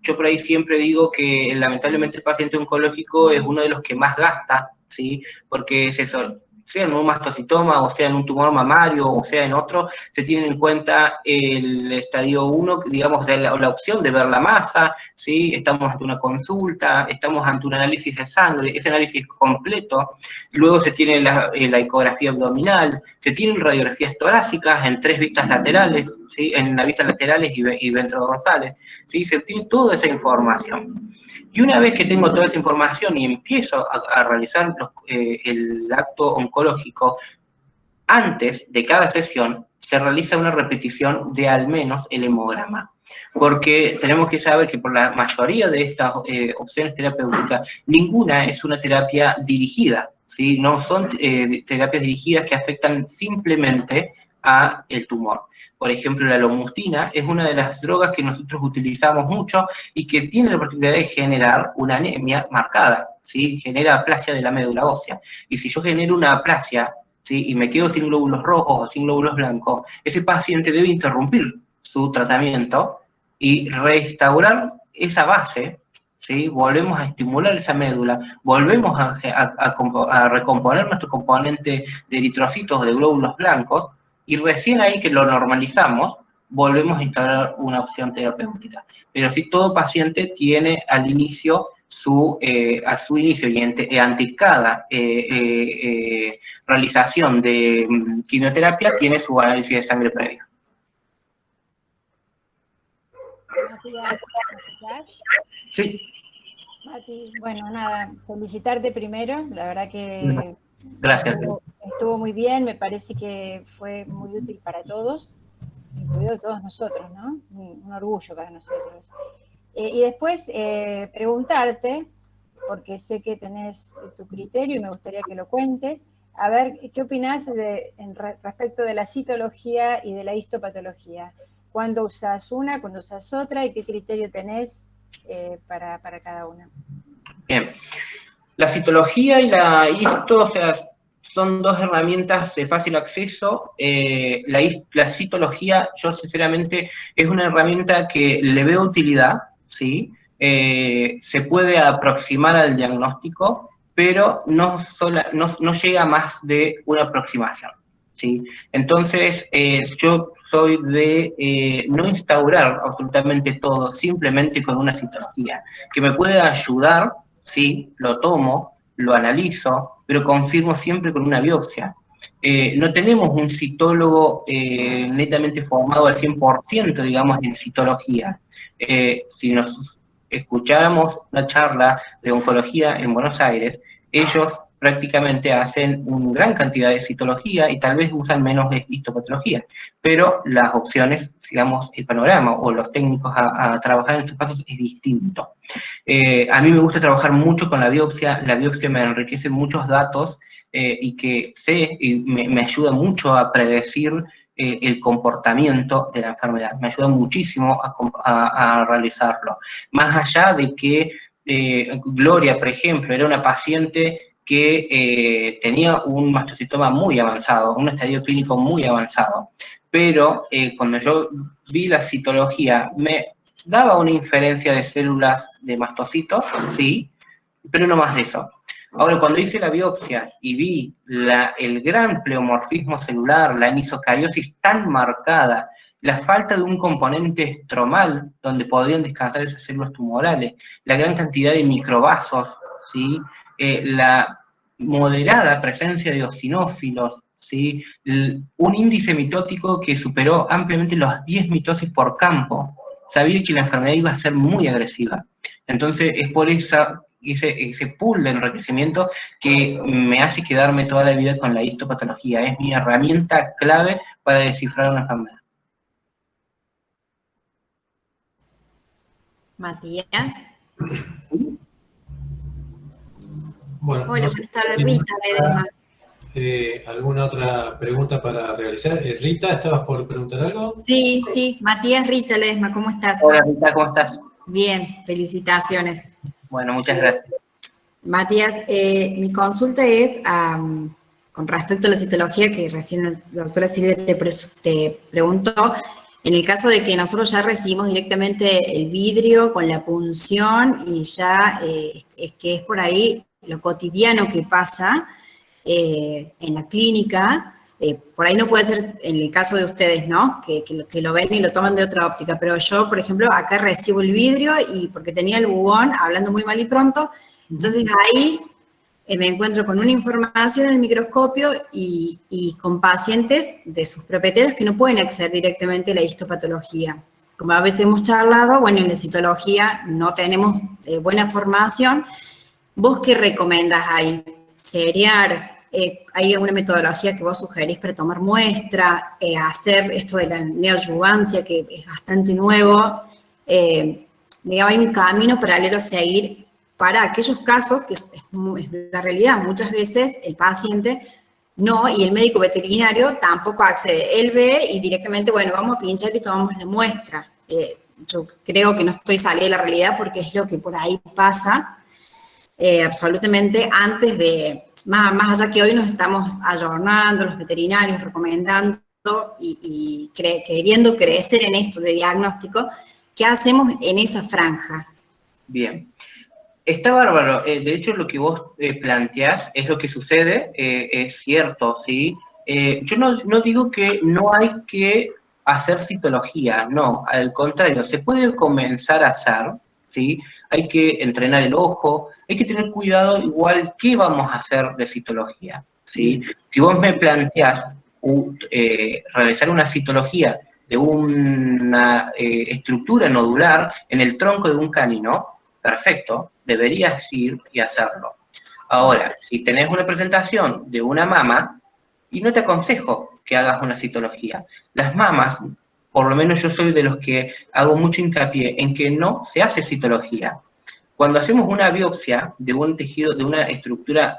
Speaker 2: Yo por ahí siempre digo que lamentablemente el paciente oncológico es uno de los que más gasta, ¿sí? Porque es eso, sea en un mastocitoma, o sea en un tumor mamario, o sea en otro, se tiene en cuenta el estadio 1, digamos, de la opción de ver la masa, ¿sí? Estamos ante una consulta, estamos ante un análisis de sangre, ese análisis completo, luego se tiene la ecografía abdominal, se tienen radiografías torácicas en 3 vistas laterales, ¿sí? En las vistas laterales y ventrodorsales, ¿sí? Se tiene toda esa información. Y una vez que tengo toda esa información y empiezo a realizar el acto oncológico, antes de cada sesión se realiza una repetición de al menos el hemograma. porque tenemos que saber que por la mayoría de estas opciones terapéuticas, ninguna es una terapia dirigida, ¿sí? No son terapias dirigidas que afectan simplemente a el tumor. Por ejemplo, la lomustina es una de las drogas que nosotros utilizamos mucho y que tiene la particularidad de generar una anemia marcada, ¿sí? Genera aplasia de la médula ósea. Y si yo genero una aplasia, ¿sí? Y me quedo sin glóbulos rojos o sin glóbulos blancos, ese paciente debe interrumpir su tratamiento y restaurar esa base, ¿sí? Volvemos a estimular esa médula, volvemos a recomponer nuestro componente de eritrocitos o de glóbulos blancos, y recién ahí que lo normalizamos, volvemos a instalar una opción terapéutica. Pero sí, todo paciente tiene al inicio a su inicio y ante cada realización de quimioterapia tiene su análisis de sangre previo.
Speaker 3: Matías, ¿me escuchás?
Speaker 2: Sí.
Speaker 3: Mati, bueno, nada, felicitarte primero, la verdad que
Speaker 2: Gracias.
Speaker 3: estuvo muy bien, me parece que fue muy útil para todos, incluido todos nosotros, ¿no? Un orgullo para nosotros. Y después preguntarte, porque sé que tenés tu criterio y me gustaría que lo cuentes, a ver, ¿qué opinás respecto de la citología y de la histopatología? ¿Cuándo usas una, cuándo usas otra y qué criterio tenés para cada una?
Speaker 2: Bien. La citología y la histo, o sea, son dos herramientas de fácil acceso. La citología, yo sinceramente, es una herramienta que le veo utilidad, ¿sí? Se puede aproximar al diagnóstico, pero no llega más de una aproximación, ¿sí? Entonces, yo soy de no instaurar absolutamente todo simplemente con una citología, que me puede ayudar. Sí, lo tomo, lo analizo, pero confirmo siempre con una biopsia. No tenemos un citólogo netamente formado al 100%, digamos, en citología. Si nos escucháramos una charla de oncología en Buenos Aires, ellos prácticamente hacen una gran cantidad de citología y tal vez usan menos de histopatología, pero las opciones, digamos, el panorama o los técnicos a trabajar en esos casos es distinto. A mí me gusta trabajar mucho con la biopsia me enriquece muchos datos y que sé y me ayuda mucho a predecir el comportamiento de la enfermedad, me ayuda muchísimo a realizarlo. Más allá de que Gloria, por ejemplo, era una paciente que tenía un mastocitoma muy avanzado, un estadio clínico muy avanzado, pero cuando yo vi la citología, me daba una inferencia de células de mastocitos, sí, pero no más de eso. Ahora, cuando hice la biopsia y vi el gran pleomorfismo celular, la anisocariosis tan marcada, la falta de un componente estromal donde podían descansar esas células tumorales, la gran cantidad de microvasos, ¿sí? La moderada presencia de eosinófilos, ¿sí? Un índice mitótico que superó ampliamente los 10 mitosis por campo, sabía que la enfermedad iba a ser muy agresiva. Entonces es por ese pool de enriquecimiento que me hace quedarme toda la vida con la histopatología. Es mi herramienta clave para descifrar una enfermedad.
Speaker 6: Matías.
Speaker 1: Bueno,
Speaker 6: hola,
Speaker 1: no
Speaker 6: buenas tardes, Rita Ledesma.
Speaker 1: ¿Alguna otra pregunta para realizar? Rita, ¿estabas por preguntar algo?
Speaker 6: Sí, Matías, Rita Ledesma, ¿cómo estás?
Speaker 2: Hola Rita, ¿cómo estás?
Speaker 6: Bien, felicitaciones.
Speaker 2: Bueno, muchas gracias.
Speaker 6: Matías, mi consulta es con respecto a la citología que recién la doctora Silvia te preguntó. En el caso de que nosotros ya recibimos directamente el vidrio con la punción y ya es que es por ahí lo cotidiano que pasa en la clínica, por ahí no puede ser en el caso de ustedes, ¿no? Que lo ven y lo toman de otra óptica, pero yo, por ejemplo, acá recibo el vidrio y porque tenía el bubón hablando muy mal y pronto, entonces ahí me encuentro con una información en el microscopio y con pacientes de sus propietarios que no pueden acceder directamente a la histopatología. Como a veces hemos charlado, bueno, en la citología no tenemos buena formación. ¿Vos qué recomendás ahí? ¿Seriar hay una metodología que vos sugerís para tomar muestra, hacer esto de la neoadyuvancia, que es bastante nuevo. Digamos, hay un camino paralelo a seguir para aquellos casos, que es la realidad, muchas veces el paciente no, y el médico veterinario tampoco accede. Él ve y directamente, bueno, vamos a pinchar y tomamos la muestra. Yo creo que no estoy salida de la realidad porque es lo que por ahí pasa absolutamente antes de, más allá que hoy nos estamos ayornando, los veterinarios recomendando y queriendo crecer en esto de diagnóstico, ¿qué hacemos en esa franja?
Speaker 2: Bien. Está bárbaro. De hecho, lo que vos planteás es lo que sucede, es cierto, ¿sí? Yo no digo que no hay que hacer citología, no, al contrario, se puede comenzar a hacer, ¿sí? Hay que entrenar el ojo, hay que tener cuidado igual qué vamos a hacer de citología, ¿sí? Si vos me planteás realizar una citología de una estructura nodular en el tronco de un canino, perfecto, deberías ir y hacerlo. Ahora, si tenés una presentación de una mama, y no te aconsejo que hagas una citología. Las mamas, por lo menos yo soy de los que hago mucho hincapié en que no se hace citología. Cuando hacemos una biopsia de un tejido, de una estructura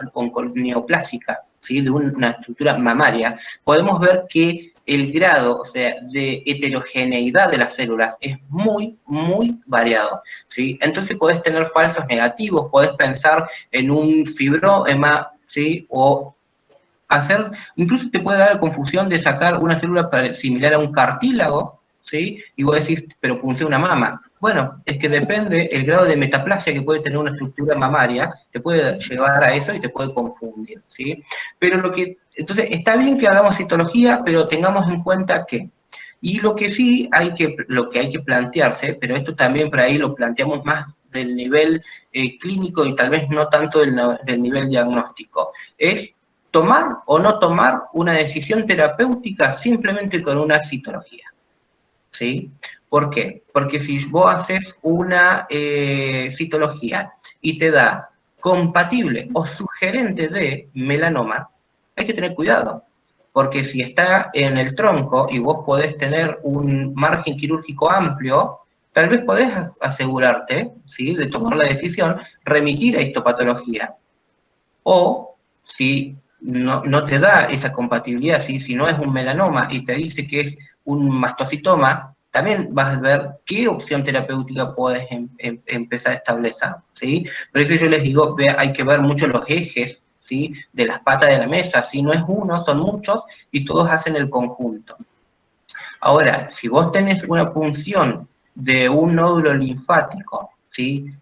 Speaker 2: neoplásica, ¿sí? De una estructura mamaria, podemos ver que el grado, o sea, de heterogeneidad de las células es muy, muy variado, ¿sí? Entonces podés tener falsos negativos, podés pensar en un fibroma, ¿sí? O incluso te puede dar la confusión de sacar una célula similar a un cartílago, ¿sí? Y vos decís, pero punce una mama. Bueno, es que depende el grado de metaplasia que puede tener una estructura mamaria, te puede llevar a eso y te puede confundir, ¿sí? Pero entonces, está bien que hagamos citología, pero tengamos en cuenta que, y lo que sí hay que plantearse, pero esto también por ahí lo planteamos más del nivel clínico y tal vez no tanto del nivel diagnóstico, es tomar o no tomar una decisión terapéutica simplemente con una citología, ¿sí? ¿Por qué? Porque si vos haces una citología y te da compatible o sugerente de melanoma, hay que tener cuidado, porque si está en el tronco y vos podés tener un margen quirúrgico amplio, tal vez podés asegurarte, ¿sí? De tomar la decisión, remitir a histopatología. O si no te da esa compatibilidad, ¿sí? Si no es un melanoma y te dice que es un mastocitoma, también vas a ver qué opción terapéutica puedes empezar a establecer, ¿sí? Por eso yo les digo, hay que ver mucho los ejes, ¿sí? De las patas de la mesa, si no es uno, son muchos, y todos hacen el conjunto. Ahora, si vos tenés una punción de un nódulo linfático, ¿sí?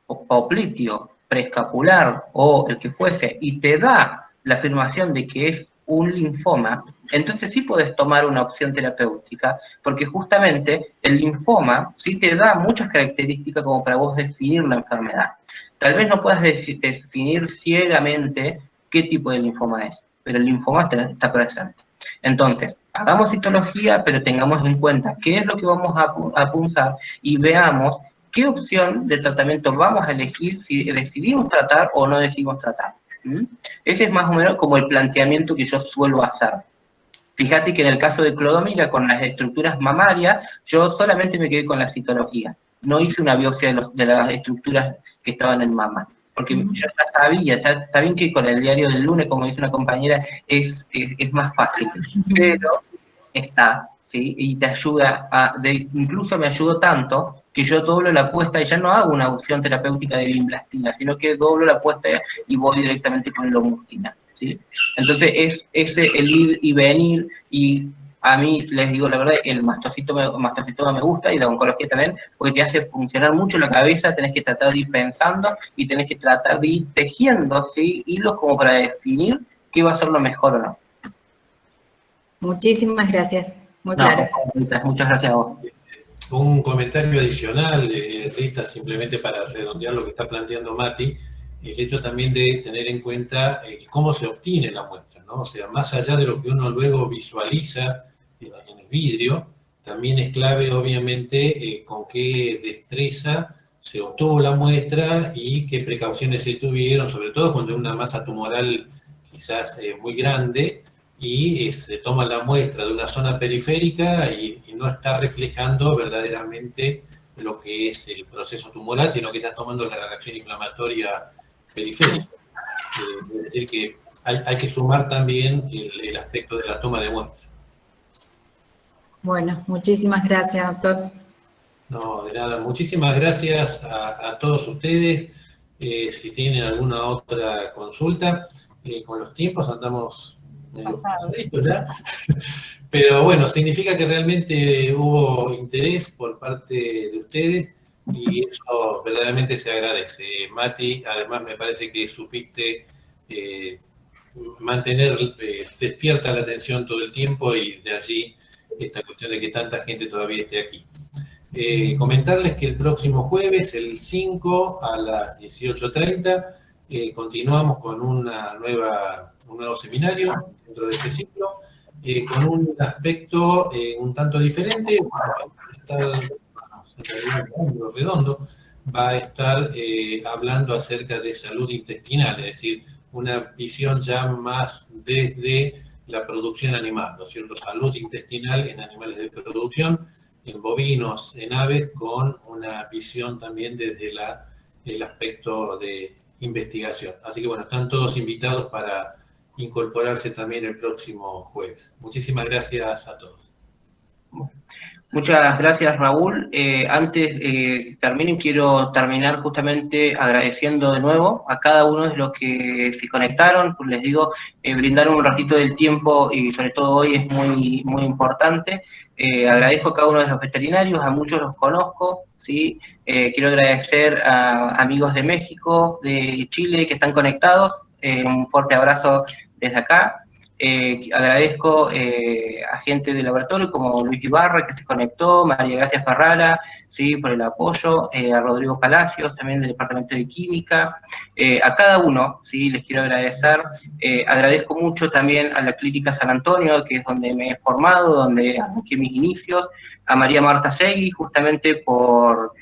Speaker 2: Popliteo, preescapular o el que fuese, y te da la afirmación de que es un linfoma, entonces sí podés tomar una opción terapéutica, porque justamente el linfoma sí te da muchas características como para vos definir la enfermedad. Tal vez no puedas definir ciegamente qué tipo de linfoma es, pero el linfoma está presente. Entonces, hagamos citología, pero tengamos en cuenta qué es lo que vamos a punzar y veamos qué opción de tratamiento vamos a elegir, si decidimos tratar o no decidimos tratar. Ese es más o menos como el planteamiento que yo suelo hacer. Fíjate que en el caso de Clodomira, con las estructuras mamarias, yo solamente me quedé con la citología. No hice una biopsia de las estructuras que estaban en mama. Porque yo ya sabía, está bien que con el diario del lunes, como dice una compañera, es más fácil. Pero está, ¿sí? Y te ayuda, incluso me ayudó tanto, que yo doblo la apuesta y ya no hago una opción terapéutica de bimblastina, sino que doblo la apuesta y voy directamente con lomustine, ¿sí? Entonces es el ir y venir, y a mí, les digo la verdad, el mastocitoma me gusta, y la oncología también, porque te hace funcionar mucho la cabeza, tenés que tratar de ir pensando, y tenés que tratar de ir tejiendo, ¿sí? Hilos como para definir qué va a ser lo mejor o no.
Speaker 6: Muchísimas gracias, muy claro.
Speaker 2: Muchas gracias a vos.
Speaker 1: Un comentario adicional, Rita, simplemente para redondear lo que está planteando Mati, el hecho también de tener en cuenta cómo se obtiene la muestra, ¿no? O sea, más allá de lo que uno luego visualiza en el vidrio, también es clave, obviamente, con qué destreza se obtuvo la muestra y qué precauciones se tuvieron, sobre todo cuando hay una masa tumoral quizás muy grande, y se toma la muestra de una zona periférica y no está reflejando verdaderamente lo que es el proceso tumoral, sino que está tomando la reacción inflamatoria periférica. Es decir, que hay que sumar también el aspecto de la toma de muestra.
Speaker 6: Bueno, muchísimas gracias, doctor.
Speaker 1: No, de nada. Muchísimas gracias a todos ustedes. Si tienen alguna otra consulta, con los tiempos andamos pasaditos ya. Pero bueno, significa que realmente hubo interés por parte de ustedes y eso verdaderamente se agradece. Mati, además me parece que supiste mantener despierta la atención todo el tiempo y de allí esta cuestión de que tanta gente todavía esté aquí. Comentarles que el próximo jueves, el 5 a las 18:30, continuamos con un nuevo seminario dentro de este ciclo, con un aspecto un tanto diferente. Redondo va a estar hablando acerca de salud intestinal, es decir, una visión ya más desde la producción animal, ¿no es cierto? Salud intestinal en animales de producción, en bovinos, en aves, con una visión también desde el aspecto de investigación. Así que bueno, están todos invitados para incorporarse también el próximo jueves. Muchísimas gracias a todos.
Speaker 2: Muchas gracias, Raúl. Antes que terminen, quiero terminar justamente agradeciendo de nuevo a cada uno de los que se conectaron. Pues les digo, brindaron un ratito del tiempo y sobre todo hoy es muy, muy importante. Agradezco a cada uno de los veterinarios, a muchos los conozco, ¿sí? Quiero agradecer a amigos de México, de Chile que están conectados. Un fuerte abrazo desde acá. Agradezco a gente del laboratorio como Luis Ibarra, que se conectó, María Gracia Ferrara, ¿sí? Por el apoyo, a Rodrigo Palacios, también del Departamento de Química, a cada uno, ¿sí? Les quiero agradecer. Agradezco mucho también a la Clínica San Antonio, que es donde me he formado, donde arranqué mis inicios, a María Marta Segui, justamente por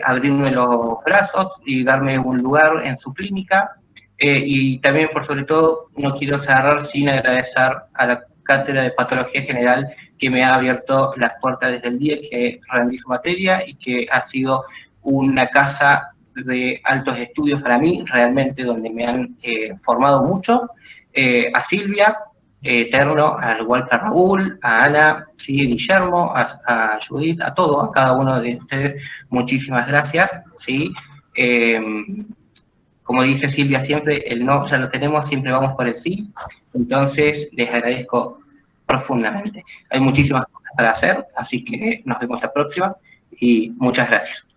Speaker 2: abrirme los brazos y darme un lugar en su clínica. Y también, por sobre todo, no quiero cerrar sin agradecer a la Cátedra de Patología General que me ha abierto las puertas desde el día que rendí su materia y que ha sido una casa de altos estudios para mí, realmente, donde me han formado mucho. A Silvia, Eterno, al igual que a Raúl, a Ana, sí, Guillermo, a Judith, a todos, a cada uno de ustedes, muchísimas gracias, ¿sí? Como dice Silvia siempre, el no ya lo tenemos, siempre vamos por el sí. Entonces, les agradezco profundamente. Hay muchísimas cosas para hacer, así que nos vemos la próxima y muchas gracias.